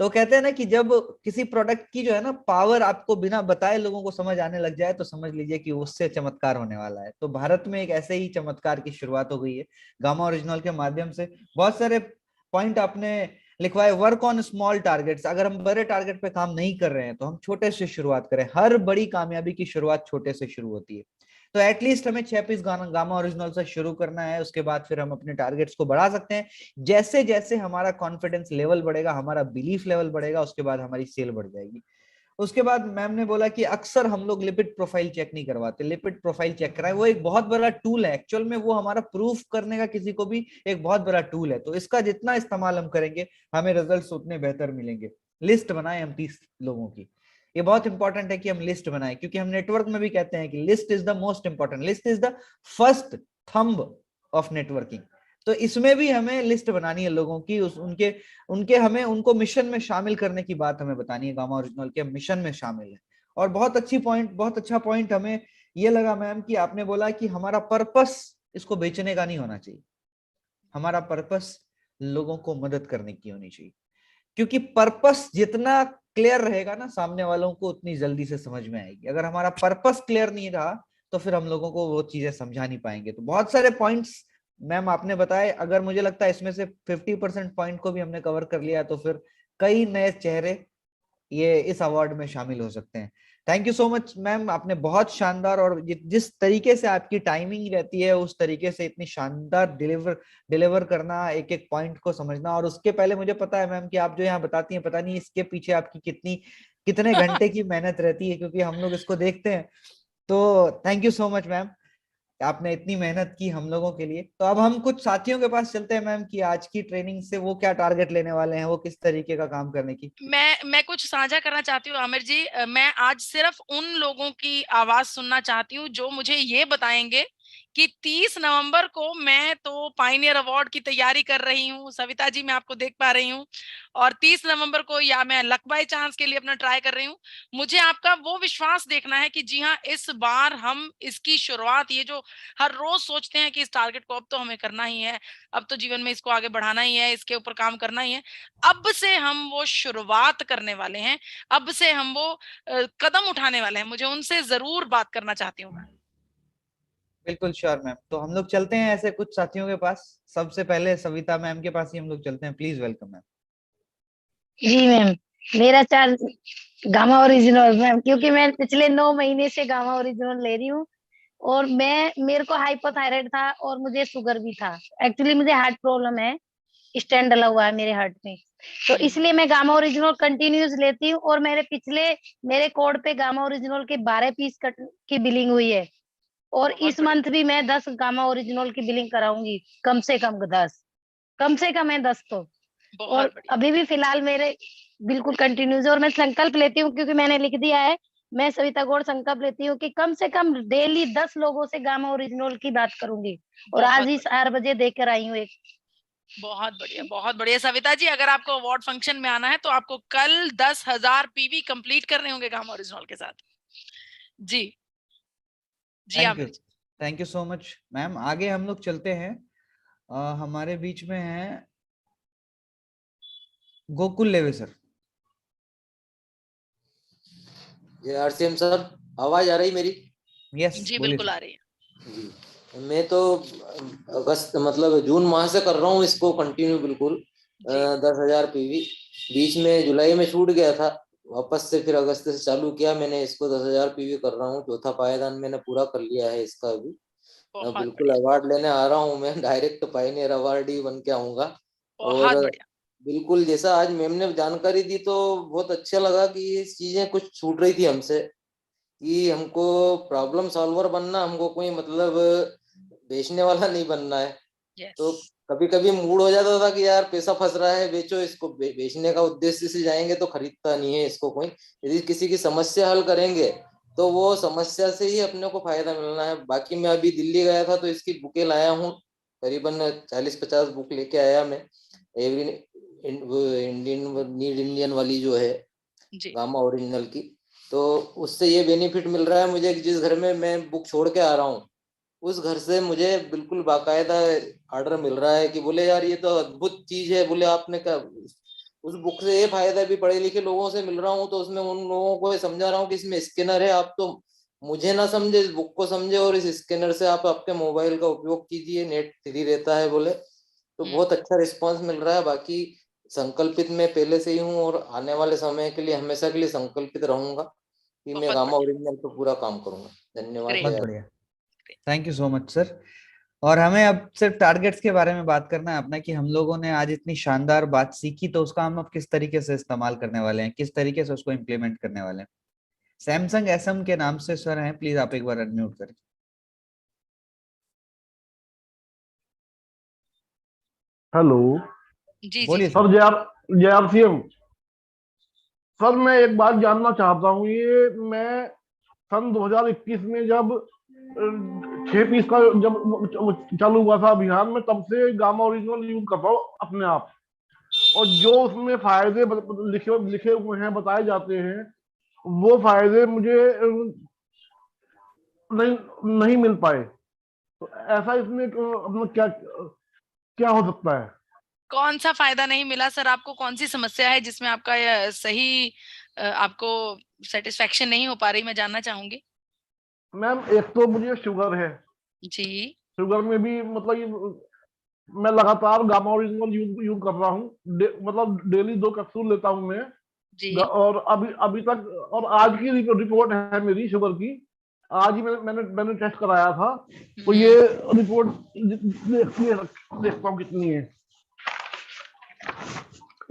A: तो कहते हैं ना कि जब किसी प्रोडक्ट की जो है ना पावर आपको बिना बताए लोगों को समझ आने लग जाए तो समझ लीजिए कि उससे चमत्कार होने वाला है। तो भारत में एक ऐसे ही चमत्कार की शुरुआत हो गई है गामा ओरिजिनल के माध्यम से। बहुत सारे पॉइंट आपने लिखवाए। Work on small targets. अगर हम बड़े टारगेट पे काम नहीं कर रहे हैं तो हम छोटे से शुरुआत करें। हर बड़ी कामयाबी की शुरुआत छोटे से शुरू होती है। तो एटलीस्ट हमें 6 पीस गामा ओरिजिनल से शुरू करना है, उसके बाद फिर हम अपने टारगेट्स को बढ़ा सकते हैं। जैसे जैसे हमारा कॉन्फिडेंस लेवल बढ़ेगा, हमारा बिलीफ लेवल बढ़ेगा, उसके बाद हमारी सेल बढ़ जाएगी। उसके बाद मैम ने बोला कि अक्सर हम लोग लिपिड प्रोफाइल चेक नहीं करवाते, लिपिड प्रोफाइल चेक कराए, वो एक बहुत बड़ा टूल है एक्चुअल में, वो हमारा प्रूफ करने का किसी को भी एक बहुत बड़ा टूल है, तो इसका जितना इस्तेमाल हम करेंगे हमें रिजल्ट्स उतने बेहतर मिलेंगे। लिस्ट बनाए हम 30 लोगों की, ये बहुत इंपॉर्टेंट है कि हम लिस्ट बनाए, क्योंकि हम नेटवर्क में भी कहते हैं कि list is the most important, list is the first thumb of networking. तो इसमें भी हमें लिस्ट बनानी है लोगों की, उनके उनके हमें उनको मिशन में शामिल करने की बात हमें बतानी है, गामा ओरिजिनल के मिशन में शामिल है। और बहुत अच्छा पॉइंट हमें ये लगा मैम कि आपने बोला कि हमारा पर्पस इसको बेचने का नहीं होना चाहिए, हमारा पर्पस लोगों को मदद करने की होनी चाहिए, क्योंकि पर्पस जितना क्लियर रहेगा ना सामने वालों को उतनी जल्दी से समझ में आएगी। अगर हमारा पर्पस क्लियर नहीं रहा तो फिर हम लोगों को वो चीजें समझा नहीं पाएंगे। तो बहुत सारे पॉइंट्स मैम आपने बताए, अगर मुझे लगता है इसमें से 50% पॉइंट को भी हमने कवर कर लिया तो फिर कई नए चेहरे ये इस अवार्ड में शामिल हो सकते हैं। Thank you so much ma'am, आपने बहुत शानदार, और जिस तरीके से आपकी टाइमिंग रहती है उस तरीके से इतनी शानदार डिलीवर करना, एक एक पॉइंट को समझना। और उसके पहले मुझे पता है मैम कि आप जो यहाँ बताती हैं, पता नहीं इसके पीछे आपकी कितने घंटे की मेहनत रहती है, क्योंकि हम लोग इसको देखते हैं। तो thank you so much ma'am, आपने इतनी मेहनत की हम लोगों के लिए। तो अब हम कुछ साथियों के पास चलते हैं मैम कि आज की ट्रेनिंग से वो क्या टारगेट लेने वाले हैं, वो किस तरीके का काम करने की।
B: मैं कुछ साझा करना चाहती हूँ आमिर जी। मैं आज सिर्फ उन लोगों की आवाज सुनना चाहती हूँ जो मुझे ये बताएंगे कि 30 नवंबर को मैं तो पायनियर अवार्ड की तैयारी कर रही हूँ, सविता जी मैं आपको देख पा रही हूँ, और 30 नवंबर को या मैं लक बाय चांस के लिए अपना ट्राई कर रही हूँ। मुझे आपका वो विश्वास देखना है कि जी हाँ, इस बार हम इसकी शुरुआत, ये जो हर रोज सोचते हैं कि इस टारगेट को अब तो हमें करना ही है, अब तो जीवन में इसको आगे बढ़ाना ही है, इसके ऊपर काम करना ही है, अब से हम वो शुरुआत करने वाले हैं, अब से हम वो कदम उठाने वाले हैं। मुझे उनसे जरूर बात करना चाहती हूँ मैं।
A: बिल्कुल श्योर मैम, तो हम लोग चलते हैं ऐसे कुछ साथियों के पास। सबसे पहले सविता मैम के पास ही हम लोग चलते हैं, प्लीज वेलकम मैम।
C: जी मैम, मेरा चार्ज गामा ओरिजिनल मैम, क्योंकि मैं पिछले 9 महीने से गामा ओरिजिनल ले रही हूँ, और मेरे को हाइपोथायराइड था और मुझे शुगर भी था। एक्चुअली मुझे हार्ट प्रॉब्लम है, स्टेंट डला हुआ है मेरे हार्ट में, तो इसलिए मैं गामा ओरिजिनल कंटिन्यूस लेती हूँ। और मेरे कोड पे गामा ओरिजिनल के 12 पीस की बिलिंग हुई है, और इस मंथ भी मैं 10 गामा ओरिजिनल की बिलिंग कराऊंगी, कम से कम 10, कम से कम है 10 तो। और अभी भी फिलहाल मेरे बिल्कुल कंटिन्यूस है, और मैं संकल्प लेती हूँ, क्योंकि मैंने लिख दिया है, मैं सविता गौड़ संकल्प लेती हूँ कि कम से कम डेली 10 लोगों से गामा ओरिजिनल की बात करूंगी, और आज ही 4 बजे देकर आई हूँ एक।
B: बहुत बढ़िया, बहुत बढ़िया। सविता जी, अगर आपको अवार्ड फंक्शन में आना है तो आपको कल 10,000 पीवी कंप्लीट करने होंगे गामा ओरिजिनल के साथ। जी जी Aamir ji.
A: Thank you so much ma'am. आगे हम लोग चलते हैं, हमारे बीच में है गोकुल लेवे सर।
D: ये आरसीएम सर, आवाज आ रही मेरी?
A: यस
B: जी
A: बोलिए
B: बिल्कुल
A: सर।
B: आ रही है
D: जी। मैं तो अगस्त मतलब जून माह से कर रहा हूँ इसको कंटिन्यू, बिल्कुल
B: जी।
D: 10,000 पीवी। बीच में जुलाई में छूट गया था, वापस से फिर अगस्त से चालू किया मैंने इसको। 10,000 पीवी कर रहा हूँ, चौथा पायदान मैंने पूरा कर लिया है इसका अभी।
B: बहुत
D: बिल्कुल
B: बढ़िया,
D: अवार्ड लेने आ रहा हूँ मैं, डायरेक्ट पायनियर अवार्ड ही बन के आऊंगा।
B: बहुत
D: और
B: बढ़िया।
D: बिल्कुल जैसा आज मैम ने जानकारी दी तो बहुत अच्छा लगा कि ये चीजें कुछ छूट रही थी हमसे, कि हमको प्रॉब्लम सॉल्वर बनना, हमको कोई मतलब बेचने वाला नहीं बनना है। तो
B: यस।
D: कभी कभी मूड हो जाता था कि यार पैसा फंस रहा है, बेचो इसको। बेचने का उद्देश्य से जाएंगे तो खरीदता नहीं है इसको कोई। यदि किसी की समस्या हल करेंगे तो वो समस्या से ही अपने को फायदा मिलना है। बाकी मैं अभी दिल्ली गया था तो इसकी बुकें लाया हूँ, करीबन 40-50 बुक लेके आया मैं। एवरी इंडियन नीड इंडियन वाली जो है
B: जी।
D: गामा ओरिजिनल की। तो उससे ये बेनिफिट मिल रहा है मुझे कि जिस घर में मैं बुक छोड़ के आ रहा हूँ उस घर से मुझे बिल्कुल बाकायदा ऑर्डर मिल रहा है कि बोले यार ये तो अद्भुत चीज है, बोले आपने क्या। उस बुक से ये फायदा भी पढ़े लिखे लोगों से मिल रहा हूँ, तो उसमें उन लोगों को समझा रहा हूँ कि इसमें स्कैनर है, आप तो मुझे ना समझे इस बुक को समझे, और इस स्कैनर से आप आपके मोबाइल का उपयोग कीजिए, नेट फ्री रहता है बोले। तो बहुत अच्छा रिस्पॉन्स मिल रहा है। बाकी संकल्पित मैं पहले से ही हूँ, और आने वाले समय के लिए हमेशा के लिए संकल्पित रहूंगा कि मैं
B: बहुत
D: गामा
B: बढ़िया।
D: ओरिजिनल पे पूरा काम करूंगा। धन्यवाद।
B: ग्रेट।
A: बहुत बढ़िया, thank you so much sir. और हमें अब सिर्फ टारगेट्स के बारे में बात करना है अपना, कि हम लोगों ने आज इतनी शानदार बात सीखी तो उसका हम अब किस तरीके से इस्तेमाल करने वाले हैं, किस तरीके से उसको इम्प्लीमेंट करने वाले हैं। सैमसंग एसएम के नाम से सर हैं, प्लीज आप एक बार अनम्यूट करें।
E: हेलो
B: जी
A: बोलिए
B: जी
A: सर।
E: सर, जय आर सी एम। सर मैं एक बात जानना चाहता हूँ, ये मैं सन 2021 में जब 6 पीस का जब चालू हुआ था अभियान में, तब से गामा ओरिजिनल यूज कर रहा हूँ अपने आप। और जो उसमें फायदे लिखे लिखे हुए हैं, बताए जाते हैं, वो फायदे मुझे नहीं नहीं मिल पाए। तो ऐसा इसमें अपना क्या क्या हो सकता है?
B: कौन सा फायदा नहीं मिला सर? आपको कौन सी समस्या है जिसमें आपका यह सही आपको सेटिस्फेक्शन नहीं हो पा रही, मैं जानना चाहूंगी।
E: मैम, एक तो मुझे शुगर है।
B: जी
E: शुगर में भी मतलब मैं लगातार गामा ओरिजिनल यूज कर रहा हूँ। मतलब डेली 2 कैप्सूल लेता हूँ मैं।
B: जी
E: और अभी अभी तक, और आज की रिपोर्ट है मेरी शुगर की। आज ही मैंने टेस्ट कराया था, तो ये रिपोर्ट देखता हूँ कितनी है।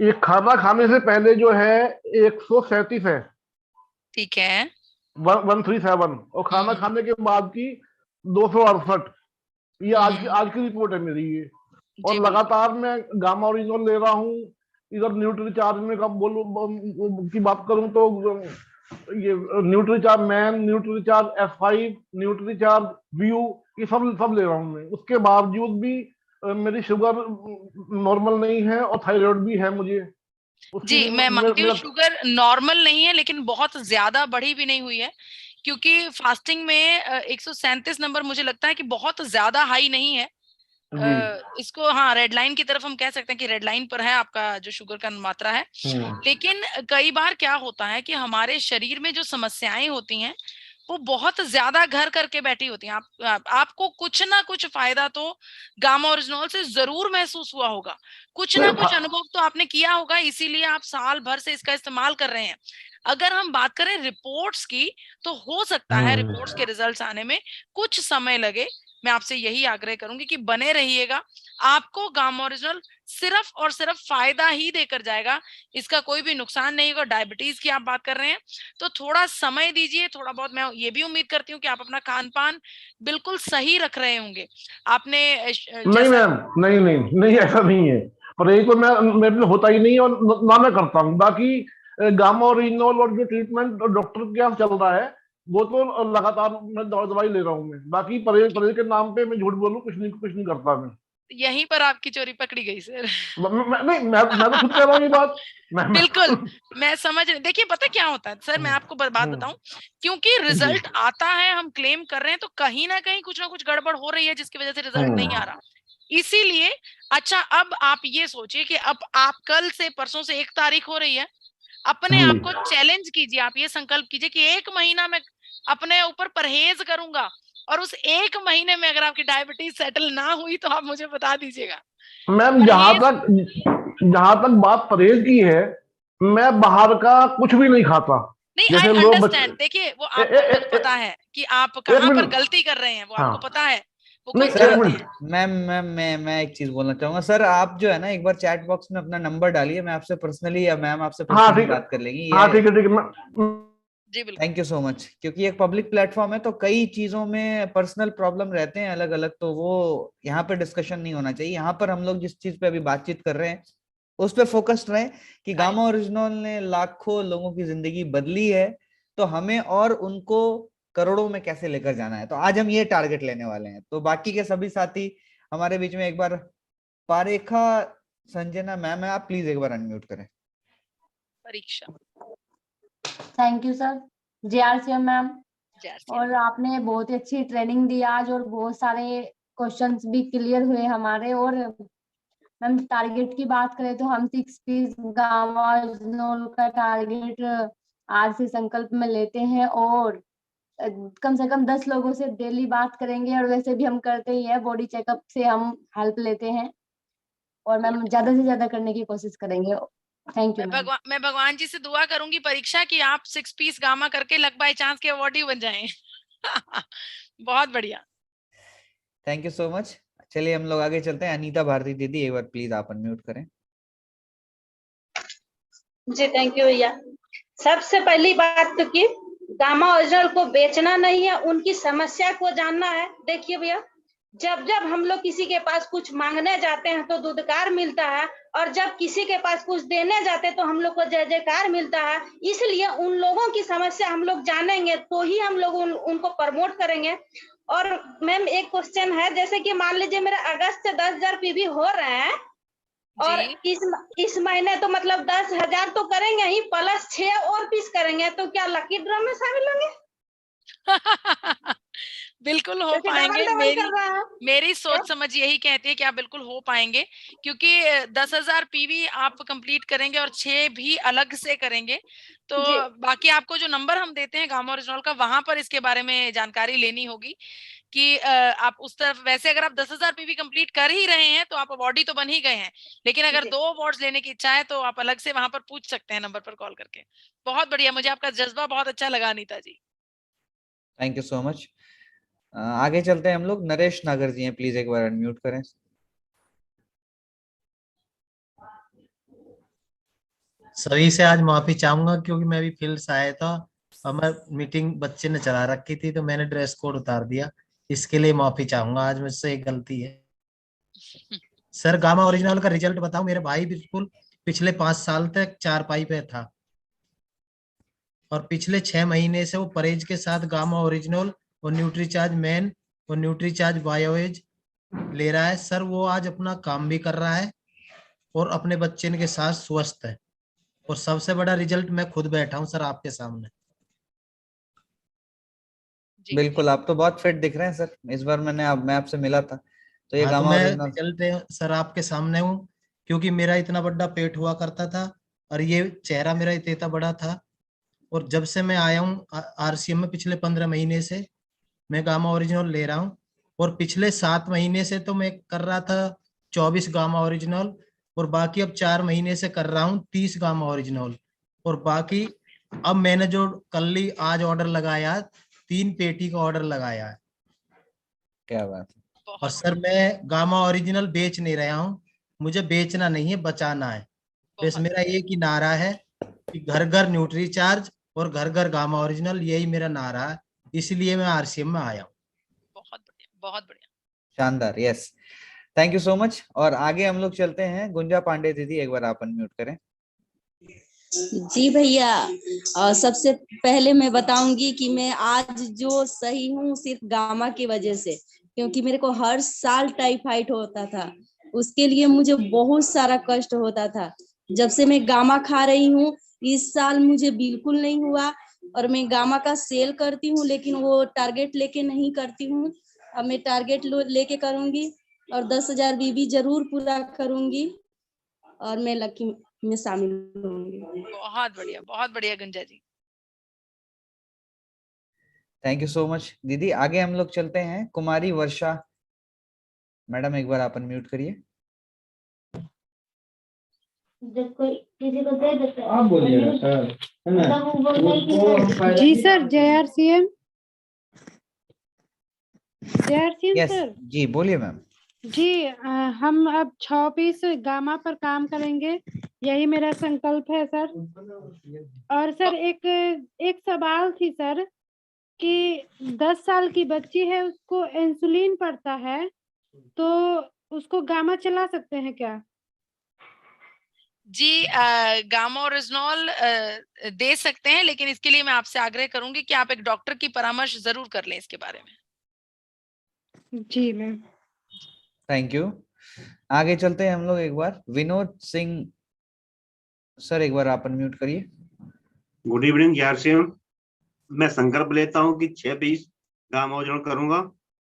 E: ये खाना खाने से पहले जो है 137 है,
B: ठीक है।
E: 137, और खाना खाने के बाद की 268। ये आज की रिपोर्ट है मेरी ये। और
B: जी
E: लगातार मैं गामा ओरिजिनल ले रहा हूँ। इधर न्यूट्रीचार्ज में कब की बात करूं तो ये Nutricharge man, Nutricharge F5, Nutricharge view, ये सब सब ले रहा हूँ मैं। उसके बावजूद भी मेरी शुगर नॉर्मल नहीं है, और थायराइड भी है मुझे। उसकी
B: जी,
E: भी
B: मैं मानती हूँ
E: मेरा
B: शुगर नॉर्मल नहीं है, लेकिन बहुत ज्यादा बढ़ी भी नहीं हुई है, क्योंकि फास्टिंग में 137 नंबर मुझे लगता है कि बहुत ज्यादा हाई नहीं है।
E: जी।
B: इसको हाँ रेड लाइन की तरफ हम कह सकते हैं कि रेड लाइन पर है आपका जो शुगर का मात्रा है। लेकिन कई बार क्या होता है कि हमारे शरीर में जो समस्याएं होती हैं वो बहुत ज्यादा घर करके बैठी होती हैं। आपको कुछ ना कुछ फायदा तो गामा ओरिजिनल से जरूर महसूस हुआ होगा, कुछ ना कुछ अनुभव तो आपने किया होगा, इसीलिए आप साल भर से इसका इस्तेमाल कर रहे हैं। अगर हम बात करें रिपोर्ट्स की, तो हो सकता है रिपोर्ट्स के रिजल्ट्स आने में कुछ समय लगे। मैं आपसे यही आग्रह करूंगी कि बने रहिएगा, आपको गामा ओरिजिनल सिर्फ और सिर्फ फायदा ही देकर जाएगा, इसका कोई भी नुकसान नहीं होगा। डायबिटीज की आप बात कर रहे हैं तो थोड़ा समय दीजिए, थोड़ा बहुत। मैं ये भी उम्मीद करती हूँ कि आप अपना खान पान बिल्कुल सही रख रहे होंगे। आपने
E: नहीं
B: जैसा
E: मैम, नहीं नहीं नहीं, ऐसा नहीं है। पर यही तो मैं मेरे लिए होता ही नहीं, और ना मैं करता हूँ। बाकी गामा ओरिजिनल और जो ट्रीटमेंट डॉक्टर के यहाँ चल रहा है, वो तो लगातार मैं दवाई ले रहा हूँ मैं। बाकी परहेज परहेज के नाम पे मैं झूठ बोलूँ, कुछ नहीं करता मैं।
B: यहीं पर आपकी चोरी पकड़ी गई सर।
E: नहीं, मैं तो खुद कह रहा हूँ ये बात।
B: बिल्कुल, मैं समझ रही। देखिए पता क्या होता है सर, मैं आपको बात बताऊं, क्योंकि
E: जी।
B: रिजल्ट आता है, हम क्लेम कर रहे हैं, तो कहीं ना कहीं कुछ ना कुछ गड़बड़ हो रही है जिसकी वजह से रिजल्ट नहीं आ रहा। इसीलिए अच्छा, अब आप ये सोचिए कि अब आप कल से परसों से 1 तारीख हो रही है, अपने आप को चैलेंज कीजिए। आप ये संकल्प कीजिए कि 1 महीना में अपने ऊपर परहेज करूंगा, और उस 1 महीने में अगर आपकी डायबिटीज सेटल ना हुई तो आप मुझे बता दीजिएगा।
E: मैम, जहां तक बात परहेज की है, मैं बाहर का कुछ भी नहीं खाता।
B: नहीं, आई
E: जैसे लोग
B: अंडरस्टैंड। देखिए वो आपको खुद पता है कि आप
E: एक
B: कहाँ पर
E: मिनट।
B: गलती कर रहे हैं, वो
E: हाँ,
B: आपको पता है, वो
E: नहीं,
B: खुद
E: एक
B: जानते
A: सर
E: मिनट।
B: हैं।
A: मैं एक चीज बोलना चाहूंगा सर। आप जो है ना, एक बार चैट बॉक्स में अपना नंबर डालिए, मैं आपसे पर्सनली या मैम आपसे
E: हाँ
A: पर्सनली
E: ठीक है,
A: बात कर लेंगी।
E: हाँ
A: ये
E: ठीक है, ठीक है।
B: जी बिल्कुल।
A: थैंक यू सो मच, क्योंकि एक पब्लिक प्लेटफॉर्म है तो कई चीजों में पर्सनल प्रॉब्लम रहते हैं अलग अलग, तो वो यहाँ पर डिस्कशन नहीं होना चाहिए। यहाँ पर हम लोग जिस चीज पे अभी बातचीत कर रहे हैं उस पे फोकस्ड रहे कि
B: राइट।
A: गामा ओरिजिनल ने लाखों लोगों की जिंदगी बदली है, तो हमें और उनको करोड़ों में कैसे लेकर जाना है। तो आज हम ये टारगेट लेने वाले हैं। तो बाकी के सभी साथी हमारे बीच में, एक बार पारेखा संजना मैम है, आप प्लीज एक बार अनम्यूट करें।
B: परीक्षा।
C: Thank you sir. JRCM ma'am,
B: जैसे
C: और आपने बहुत ही अच्छी ट्रेनिंग दी आज, और बहुत सारे क्वेश्चंस भी क्लियर हुए हमारे। और मैम टारगेट की बात करें तो हम 6 पीस गामा ओरिजिनल का टारगेट आज से संकल्प में लेते हैं, और कम से कम 10 लोगों से डेली बात करेंगे। और वैसे भी हम करते ही है, बॉडी चेकअप से हम हेल्प लेते हैं, और मैम ज्यादा से ज्यादा करने की कोशिश करेंगे। Thank you ma'am.
B: मैं भगवान जी से दुआ करूंगी परीक्षा कि आप 6 पीस गामा करके लक बाय चांस के अवार्डी बन जाएं। बहुत बढ़िया।
A: Thank you so much. चलिए हम लोग आगे चलते हैं। अनीता भारती दीदी, एक बार प्लीज आप अनम्यूट करें।
F: जी थैंक यू भैया। सबसे पहली बात तो कि गामा ओरिजिनल को बेचना नहीं है, उनकी समस्या को जानना है। देखिए भैया, जब जब हम लोग किसी के पास कुछ मांगने जाते हैं तो दुदकार मिलता है, और जब किसी के पास कुछ देने जाते हैं तो हम लोग को जय जयकार मिलता है। इसलिए उन लोगों की समस्या हम लोग जानेंगे तो ही हम लोग उनको प्रमोट करेंगे। और मैम एक क्वेश्चन है, जैसे कि मान लीजिए मेरा अगस्त से 10,000 पीवी हो रहे हैं, और
B: जी
F: इस महीने तो मतलब 10,000 तो करेंगे ही, प्लस 6 और पीस करेंगे, तो क्या लकी ड्रॉ में शामिल होंगे?
B: बिल्कुल हो
F: क्योंकि डबल
B: पाएंगे।
F: डबल कर रहा है।
B: मेरी सोच समझ यही कहती है कि आप बिल्कुल हो पाएंगे, क्योंकि 10,000 पीवी आप कंप्लीट करेंगे और 6 भी अलग से करेंगे। तो
F: जी
B: बाकी आपको जो नंबर हम देते हैं गामा ओरिजिनल का, वहां पर इसके बारे में जानकारी लेनी होगी कि आप उस तरफ, वैसे अगर आप 10,000 पीवी कंप्लीट कर ही रहे हैं तो आप अवॉर्डी तो बन ही गए हैं, लेकिन अगर
F: जी
B: 2 अवार्ड्स लेने की इच्छा है तो आप अलग से वहां पर पूछ सकते हैं नंबर पर कॉल करके। बहुत बढ़िया, मुझे आपका जज्बा बहुत अच्छा लगा Anita ji.
A: Thank you so much. आगे चलते हैं हम लोग। नरेश नागर जी हैं, प्लीज एक बार अनम्यूट करें।
G: सभी से आज माफी चाहूंगा क्योंकि मैं भी फील्ड से आया था और मैं मीटिंग बच्चे ने चला रखी थी तो मैंने ड्रेस कोड उतार दिया। इसके लिए माफी चाहूंगा, आज मुझसे एक गलती है। सर गामा ओरिजिनल का रिजल्ट बताऊं, मेरे भाई बिल्कुल पिछले 5 साल तक चारपाई पे था और पिछले 6 महीने से वो परहेज के साथ गामा ओरिजिनल और न्यूट्रीचार्ज मैन और न्यूट्रीचार्ज बायोएज ले रहा है। सर वो आज अपना काम भी कर रहा है और अपने बच्चे के साथ स्वस्थ है, और सबसे बड़ा रिजल्ट मैं खुद बैठा हूं सर आपके सामने।
B: जी
A: बिल्कुल, आप तो बहुत फिट दिख रहे हैं सर। इस बार मैं आपसे मिला था तो ये
G: हाँ तो
A: गामा
G: मैं
A: ओरिजिनल।
G: रिजल्ट सर आपके सामने हूँ, क्योंकि मेरा इतना बड़ा पेट हुआ करता था और ये चेहरा मेरा इतना बड़ा था। और जब से मैं आया हूँ आरसीएम में पिछले 15 महीने से मैं गामा ओरिजिनल ले रहा हूँ, और पिछले 7 महीने से तो मैं कर रहा था 24 गामा ओरिजिनल, और बाकी अब 4 महीने से कर रहा हूँ 30 गामा ओरिजिनल। और बाकी अब मैंने जो कल ही आज ऑर्डर लगाया, 3 पेटी का ऑर्डर लगाया है।
A: क्या बात है।
G: और
B: बहुत
G: सर मैं गामा ओरिजिनल बेच नहीं रहा हूँ, मुझे बेचना नहीं है, बचाना है। बस
B: बहुत
G: मेरा एक ही नारा है कि घर घर न्यूट्री चार्ज और घर घर गामा ओरिजिनल, यही मेरा नारा है, इसलिए मैं आरसीएम में आया हूँ।
B: बहुत बढ़िया, बहुत बढ़िया।
A: शानदार, yes. Thank you so much. और आगे हम लोग चलते हैं। गुंजा पांडे दीदी, एक बार आप अनम्यूट करें।
H: जी भैया, सबसे पहले मैं बताऊंगी कि मैं आज जो सही हूँ सिर्फ गामा की वजह से, क्योंकि मेरे को हर साल टाइफाइड होता था, उसके लिए मुझे बहुत सारा कष्ट होता था। जब से मैं गामा खा रही हूँ इस साल मुझे बिल्कुल नहीं हुआ। और मैं गामा का सेल करती हूँ लेकिन वो टारगेट लेके नहीं करती हूँ, अब मैं टारगेट लेके करूंगी और 10,000 बीबी जरूर पूरा करूंगी और मैं लकी में शामिल होंगी।
B: बहुत बढ़िया गुंजा जी।
A: थैंक यू सो मच दीदी। आगे हम लोग चलते हैं। कुमारी वर्षा मैडम, एक बार आप अनम्यूट करिए।
I: किसी को दे देते हैं, आप बोलिएगा सर, है ना? जी सर, JRCM
A: यस
I: सर।
A: जी, बोलिए मैम।
I: जी हम अब 6 पीस गामा पर काम करेंगे, यही मेरा संकल्प है सर। और सर एक सवाल थी सर कि 10 साल की बच्ची है, उसको इंसुलिन पड़ता है, तो उसको गामा चला सकते हैं क्या?
B: जी गामा ओरिजिनल दे सकते हैं, लेकिन इसके लिए मैं आपसे आग्रह करूंगी कि आप एक डॉक्टर की परामर्श जरूर कर लें इसके बारे में।
I: जी मैम।
A: Thank you. आगे चलते हैं हम लोग। एक बार विनोद सिंह सर, एक बार आप अनम्यूट करिए।
J: Good evening JRCM। मैं संकल्प लेता हूं कि 6 पीस गामा ओरिजिनल करूंगा।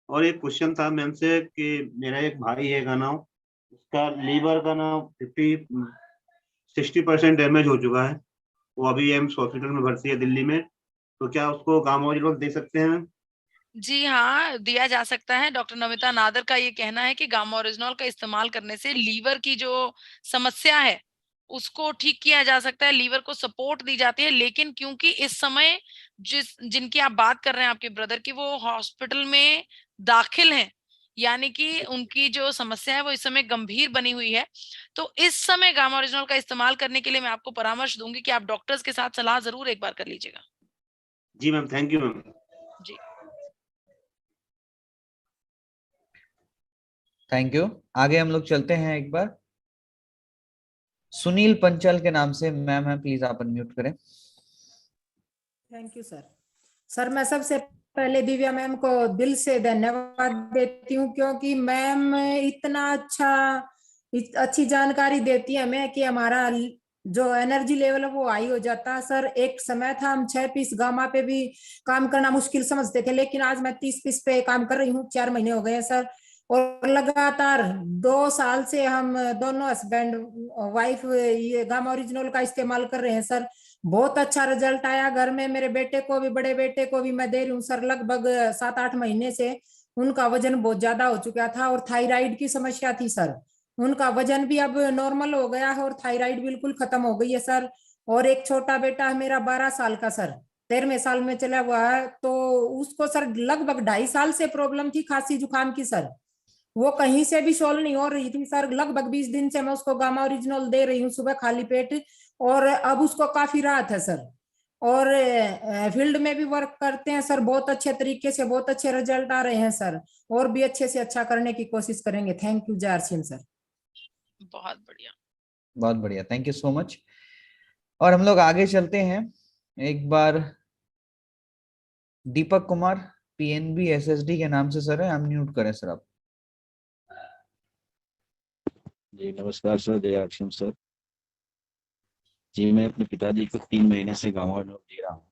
J: और एक क्वेश्चन था मैम से कि मेरा एक भाई है का नाम, उसका लीवर का नाम 60% डैमेज हो चुका है, वो अभी एम्स हॉस्पिटल में भर्ती है दिल्ली में, तो क्या उसको गामा ओरिजिनल दे सकते हैं?
B: जी हाँ, दिया जा सकता है। डॉक्टर नमिता नादर का ये कहना है कि गामा ओरिजिनल का इस्तेमाल करने से लीवर की जो समस्या है उसको ठीक किया जा सकता है, लीवर को सपोर्ट दी जाती है। लेकिन क्योंकि इस समय जिनकी आप बात कर रहे हैं आपके ब्रदर की, वो हॉस्पिटल में दाखिल हैं, यानी कि उनकी जो समस्या है वो इस समय गंभीर बनी हुई है। तो इस समय गामा ओरिजिनल का इस्तेमाल करने के लिए मैं आपको परामर्श दूंगी कि आप डॉक्टर्स के साथ सलाह जरूर एक बार कर लीजिएगा।
J: जी मैम, थैंक यू मैम।
B: जी
A: थैंक यू। आगे हम लोग चलते हैं एक बार। सुनील पंचल के नाम से मैम है, प्लीज आप अनम्यूट करें।
K: Thank you sir. सर मैं सबसे पहले दिव्या मैम को दिल से धन्यवाद देती हूँ, क्योंकि मैम इतना अच्छी जानकारी देती है हमें कि हमारा जो एनर्जी लेवल है वो हाई हो जाता है। सर एक समय था हम 6 पीस गामा पे भी काम करना मुश्किल समझते थे, लेकिन आज मैं 30 पीस पे काम कर रही हूँ। 4 महीने हो गए हैं सर, और लगातार 2 साल से हम दोनों हस्बैंड वाइफ ये गामा ओरिजिनल का इस्तेमाल कर रहे हैं सर। बहुत अच्छा रिजल्ट आया। घर में मेरे बेटे को भी, बड़े बेटे को भी मैं दे रही हूँ सर। लगभग 7-8 महीने से उनका वजन बहुत ज्यादा हो चुका था और थायराइड की समस्या थी सर। उनका वजन भी अब नॉर्मल हो गया है और थायराइड बिल्कुल खत्म हो गई है सर। और एक छोटा बेटा है मेरा 12 साल का सर, 13वें साल में चला हुआ है। तो उसको सर लगभग 2.5 साल से प्रॉब्लम थी खांसी जुकाम की सर, वो कहीं से भी सॉल्व नहीं हो रही थी सर। लगभग 20 दिन से मैं उसको गामा ओरिजिनल दे रही हूँ सुबह खाली पेट, और अब उसको काफी राहत है सर। और फील्ड में भी वर्क करते हैं सर बहुत अच्छे तरीके से, बहुत अच्छे रिजल्ट आ रहे हैं सर। और भी अच्छे से अच्छा करने की कोशिश करेंगे। थैंक यू जय सिंह सर।
B: बहुत बढ़िया,
A: बहुत बढ़िया, थैंक यू सो मच। और हम लोग आगे चलते हैं एक बार। दीपक कुमार पीएनबी एसएसडी के नाम से सर है, अनम्यूट करें सर आप।
L: जी नमस्कार सर, जय आक्षम सर। जी मैं अपने पिताजी को 3 महीने से गामा ओरिजिनल दे रहा हूँ।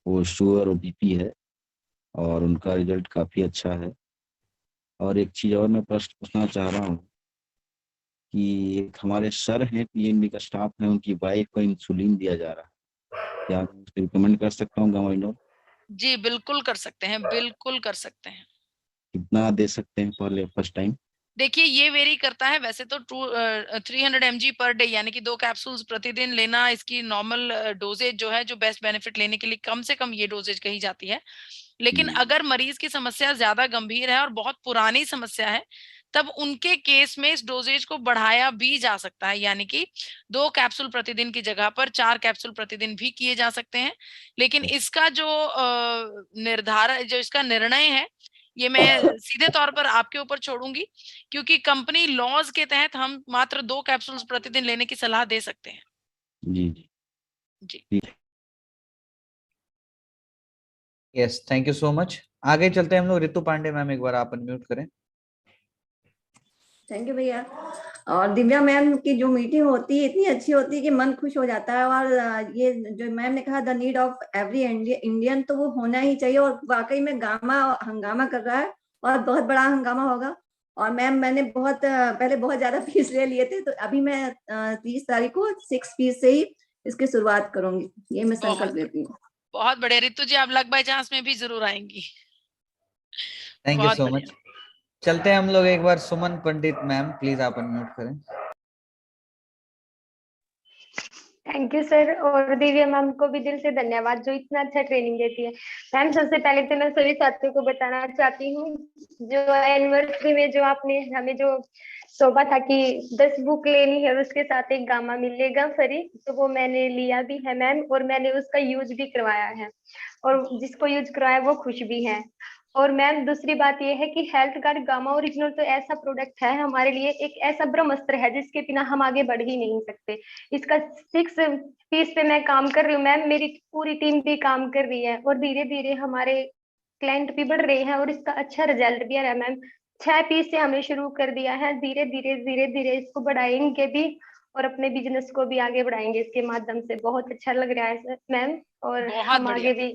L: वो शुगर और बीपी है और उनका रिजल्ट काफी अच्छा है। और एक चीज और मैं प्रश्न पूछना चाह रहा हूँ कि एक हमारे सर हैं पीएनबी का स्टाफ है, उनकी वाइफ को इंसुलिन दिया जा रहा है, क्या मैं उसको रिकमेंड कर सकता हूँ गामा ओरिजिनल?
B: जी बिल्कुल कर सकते हैं, बिल्कुल कर सकते हैं।
L: कितना दे सकते हैं पहले फर्स्ट टाइम?
B: देखिए ये वेरी करता है, वैसे तो 300 mg पर डे यानी कि 2 कैप्सूल्स प्रतिदिन लेना इसकी नॉर्मल डोजेज जो है, जो बेस्ट बेनिफिट लेने के लिए कम से कम ये डोजेज कही जाती है। लेकिन अगर मरीज की समस्या ज्यादा गंभीर है और बहुत पुरानी समस्या है, तब उनके केस में इस डोजेज को बढ़ाया भी जा सकता है, यानी कि 2 कैप्सूल प्रतिदिन की जगह पर 4 कैप्सूल प्रतिदिन भी किए जा सकते हैं। लेकिन इसका जो निर्धारण, जो इसका निर्णय है, ये मैं सीधे तौर पर आपके ऊपर छोड़ूंगी, क्योंकि कंपनी लॉज के तहत हम मात्र 2 कैप्सूल्स प्रतिदिन लेने की सलाह दे सकते हैं।
L: जी जी
B: जी
A: yes, thank you so much. आगे चलते हैं हम लोग। रितु पांडे मैम एक बार आप अनम्यूट करें।
M: थैंक यू भैया। और दिव्या मैम की जो मीटिंग होती है इतनी अच्छी होती है कि मन खुश हो जाता है। और ये जो मैम ने कहा the need of every Indian, तो वो होना ही चाहिए। और वाकई में गामा हंगामा कर रहा है और बहुत बड़ा हंगामा होगा। और मैम मैंने पहले बहुत ज्यादा पीस ले लिए थे, तो अभी मैं 30 तारीख को 6 पीस से ही इसकी शुरुआत करूंगी, ये मैं संकल्प लेती हूँ।
B: बहुत बढ़िया रितु जी, आप लक बाय चांस में भी जरूर आएंगी।
A: Thank you so much. चलते हैं हम लोग एक बार। सुमन पंडित मैम प्लीज आप अनम्यूट करें।
N: Thank you sir. और दिव्या मैम को भी दिल से धन्यवाद जो इतना अच्छा ट्रेनिंग देती है। मैम सबसे पहले तो मैं सभी साथियों को बताना चाहती हूँ, जो एनिवर्सरी में जो आपने हमें जो सौंपा था कि 10 बुक लेनी है उसके साथ एक गामा मिलेगा फ्री, तो वो मैंने लिया भी है मैम, और मैंने उसका यूज भी करवाया है, और जिसको यूज करवाया वो खुश भी है। और मैम दूसरी बात ये है कि हेल्थ कार्ड गामा ओरिजिनल तो ऐसा प्रोडक्ट है हमारे लिए, एक ऐसा ब्रह्मास्त्र है जिसके बिना हम आगे बढ़ ही नहीं सकते। इसका 6 पीस पे मैं काम कर रही हूँ मैम, मेरी पूरी टीम भी काम कर रही है, और धीरे धीरे हमारे क्लाइंट भी बढ़ रहे हैं और इसका अच्छा रिजल्ट भी आ रहा है मैम। 6 पीस से हमने शुरू कर दिया है, धीरे धीरे इसको बढ़ाएंगे भी और अपने बिजनेस को भी आगे बढ़ाएंगे इसके माध्यम से। बहुत अच्छा लग रहा है मैम, और हम आगे भी।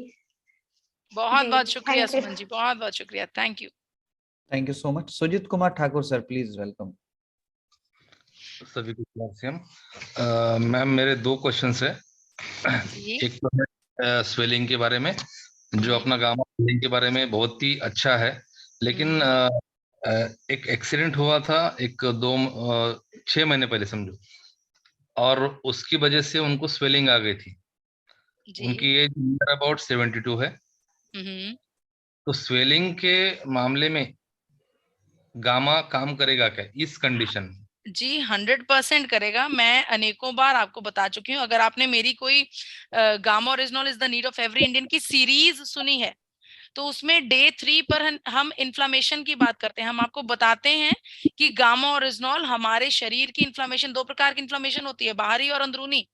B: बहुत बहुत शुक्रिया सुमन जी, बहुत बहुत शुक्रिया। Thank you.
A: Thank you so much. Sujeet Kumar Thakur sir please welcome.
O: सभी को मैम मेरे 2 क्वेश्चंस है। एक तो है स्वेलिंग के बारे में, जो अपना गामा स्वेलिंग के बारे में बहुत ही अच्छा है, लेकिन एक एक्सीडेंट हुआ था 6 महीने पहले समझो, और उसकी वजह से उनको स्वेलिंग आ गई थी। उनकी एज अबाउट 72 है। तो स्वेलिंग के मामले में गामा काम करेगा क्या इस कंडीशन में?
B: जी 100% करेगा। मैं अनेकों बार आपको बता चुकी हूँ। अगर आपने मेरी कोई gamma original is the need of every Indian की सीरीज सुनी है, तो उसमें डे 3 पर हम इन्फ्लामेशन की बात करते हैं। हम आपको बताते हैं कि गामा ओरिजिनल हमारे शरीर की इन्फ्लामेशन, 2 प्रकार की इन्फ्लामेशन होती है, बाहरी और अंदरूनी।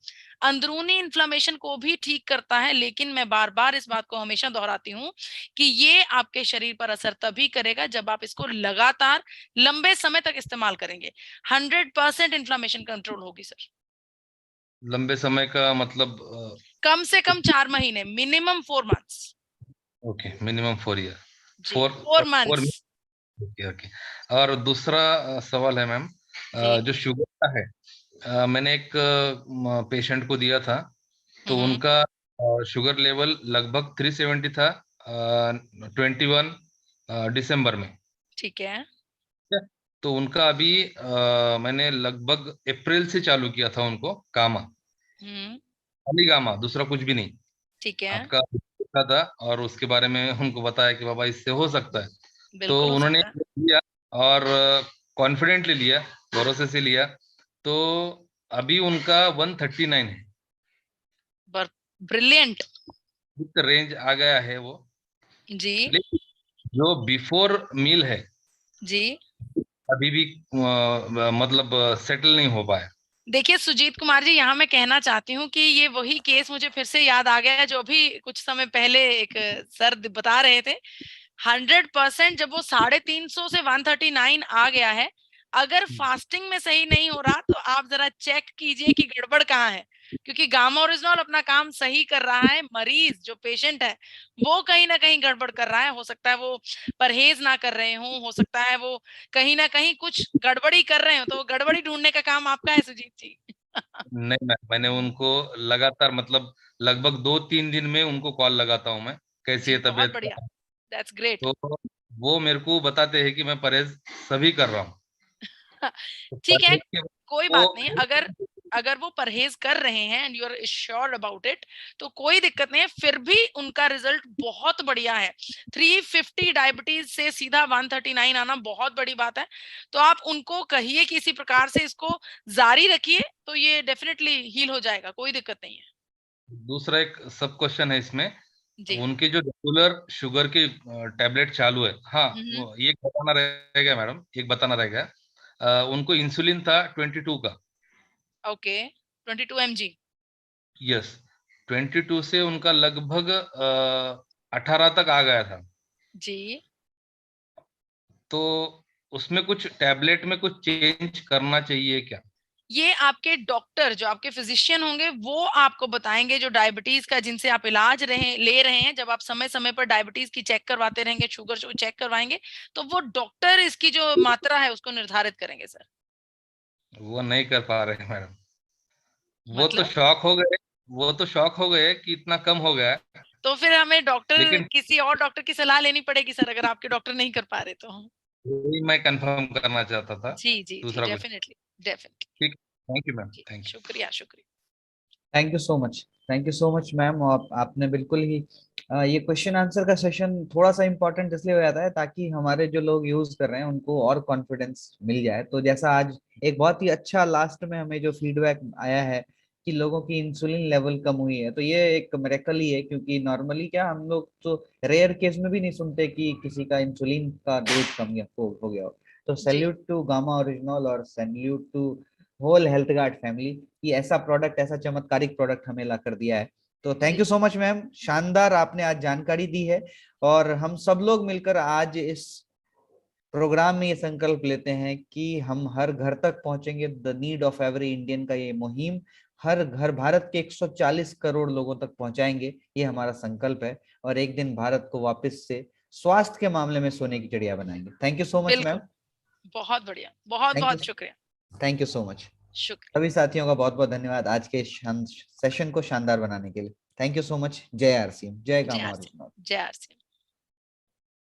B: अंदरूनी इन्फ्लामेशन को भी ठीक करता है, लेकिन मैं बार बार इस बात को हमेशा दोहराती हूँ कि ये आपके शरीर पर असर तभी करेगा जब आप इसको लगातार लंबे समय तक इस्तेमाल करेंगे। 100% इन्फ्लामेशन कंट्रोल होगी सर।
O: लंबे समय का मतलब
B: कम से कम 4 महीने, minimum 4 months.
O: Okay, minimum 4 year,
B: 4 months.
O: Okay. और दूसरा सवाल है मैम, जो शुगर का है, मैंने एक पेशेंट को दिया था, तो उनका शुगर लेवल लगभग 370 था 21 दिसंबर में।
B: ठीक है।
O: तो उनका अभी मैंने लगभग अप्रैल से चालू किया था उनको गामा, खाली गामा, दूसरा कुछ भी नहीं।
B: ठीक है।
O: आपका देखा था और उसके बारे में उनको बताया कि बाबा इससे हो सकता है, तो
B: बिल्कुल हो
O: उन्होंने
B: सकता है।
O: लिया और कॉन्फिडेंटली लिया, भरोसे से लिया। तो अभी उनका 139 है,
B: ब्रिलियंट।
O: रेंज आ गया है वो
B: जी।
O: लेकिन जो बिफोर मील है
B: जी।
O: अभी भी मतलब सेटल नहीं हो पाया।
B: देखिए सुजीत कुमार जी, यहाँ मैं कहना चाहती हूँ कि ये वही केस मुझे फिर से याद आ गया है जो अभी कुछ समय पहले एक सर बता रहे थे। 100% जब वो 350 से 139 आ गया है, अगर फास्टिंग में सही नहीं हो रहा तो आप जरा चेक कीजिए कि गड़बड़ कहाँ है, क्योंकि गामा ओरिजिनल अपना काम सही कर रहा है। मरीज जो पेशेंट है वो कहीं ना कहीं गड़बड़ कर रहा है। हो सकता है वो परहेज ना कर रहे हो सकता है वो कहीं ना कहीं कुछ गड़बड़ी कर रहे हो, तो वो गड़बड़ी ढूंढने का काम आपका है सुजीत जी।
O: नहीं, मैंने उनको लगातार मतलब लगभग 2-3 दिन में उनको कॉल लगाता हूँ मैं, कैसी है
B: बहुत
O: तबीयत।
B: बढ़िया, दैट्स ग्रेट।
O: तो वो मेरे को बताते हैं कि मैं परहेज सभी कर रहा हूँ।
B: ठीक है,
O: तो
B: कोई बात नहीं। अगर वो परहेज कर रहे हैं and you are sure about it, तो कोई दिक्कत नहीं है। फिर भी उनका रिजल्ट बहुत बढ़िया है। 350 डायबिटीज से सीधा 139 आना बहुत बड़ी बात है। तो आप उनको कहिए कि इसी प्रकार से इसको जारी रखिए, तो ये डेफिनेटली हील हो जाएगा, कोई दिक्कत नहीं है।
O: दूसरा एक सब क्वेश्चन है इसमें,
B: जी।
O: उनके जो रेगुलर शुगर के टैबलेट चालू है, हाँ वो एक बताना रहेगा मैडम, एक बताना रहेगा, उनको इंसुलिन था 22 का।
B: Okay, 22 mg।
O: यस, 22 से उनका लगभग 18 तक आ गया था।
B: जी।
O: तो उसमें कुछ टैबलेट में कुछ चेंज करना चाहिए क्या?
B: ये आपके डॉक्टर, जो आपके फिजिशियन होंगे, वो आपको बताएंगे, जो डायबिटीज का जिनसे आप इलाज ले रहे हैं। जब आप समय समय पर डायबिटीज की चेक करवाते रहेंगे, शुगर को चेक करवाएंगे, तो वो डॉक्टर इसकी जो मात्रा है उसको निर्धारित करेंगे सर।
O: वो नहीं कर पा रहे मैडम, वो तो
B: मतलब
O: शॉक हो गए, वो तो शॉक हो गए कि इतना कम हो गया है।
B: तो फिर हमें
O: लेकिन
B: किसी और डॉक्टर की सलाह लेनी पड़ेगी सर, अगर आपके डॉक्टर नहीं कर पा रहे तो।
O: वही मैं कंफर्म करना चाहता था,
B: जी जी जी,
O: दूसरा कुछ।
B: Definitely definitely.
O: ठीक, thank you ma'am, thank you.
B: शुक्रिया शुक्रिया।
A: Thank you so much, thank you so much ma'am. आपने बिल्कुल ही ये क्वेश्चन आंसर का सेशन थोड़ा सा इम्पोर्टेंट इसलिए हो जाता है ताकि हमारे जो लोग यूज कर रहे हैं उनको और कॉन्फिडेंस मिल जाए। तो जैसा आज एक बहुत ही अच्छा लास्ट में हमें जो फीडबैक आया है कि लोगों की इंसुलिन लेवल कम हुई है, तो ये एक मिरेकल ही है। क्योंकि नॉर्मली क्या हम लोग तो रेयर केस में भी नहीं सुनते कि किसी का इंसुलिन का डोज कम हो गया हो। तो सैल्यूट टू गामा ओरिजिनल और salute to whole health guard family कि ऐसा प्रोडक्ट, ऐसा चमत्कारिक प्रोडक्ट हमें ला कर दिया है। तो thank you so much ma'am, शानदार आपने आज जानकारी दी है। और हम सब लोग मिलकर आज इस प्रोग्राम में ये संकल्प लेते हैं कि हम हर घर तक पहुंचेंगे। The need of every Indian का ये मुहिम हर घर, भारत के 140 करोड़ लोगों तक पहुंचाएंगे, ये हमारा संकल्प है। और एक दिन भारत को वापस से स्वास्थ्य के मामले में सोने की चिड़िया बनाएंगे। Thank you so much ma'am.
B: बहुत बढ़िया, बहुत बहुत शुक्रिया।
A: Thank you so much.
B: शुक्रिया।
A: सभी साथियों का बहुत बहुत धन्यवाद आज के सेशन को शानदार बनाने के लिए। Thank you so much. जय आरसीएम, जय गामा ओरिजिनल।
B: जय आरसीएम।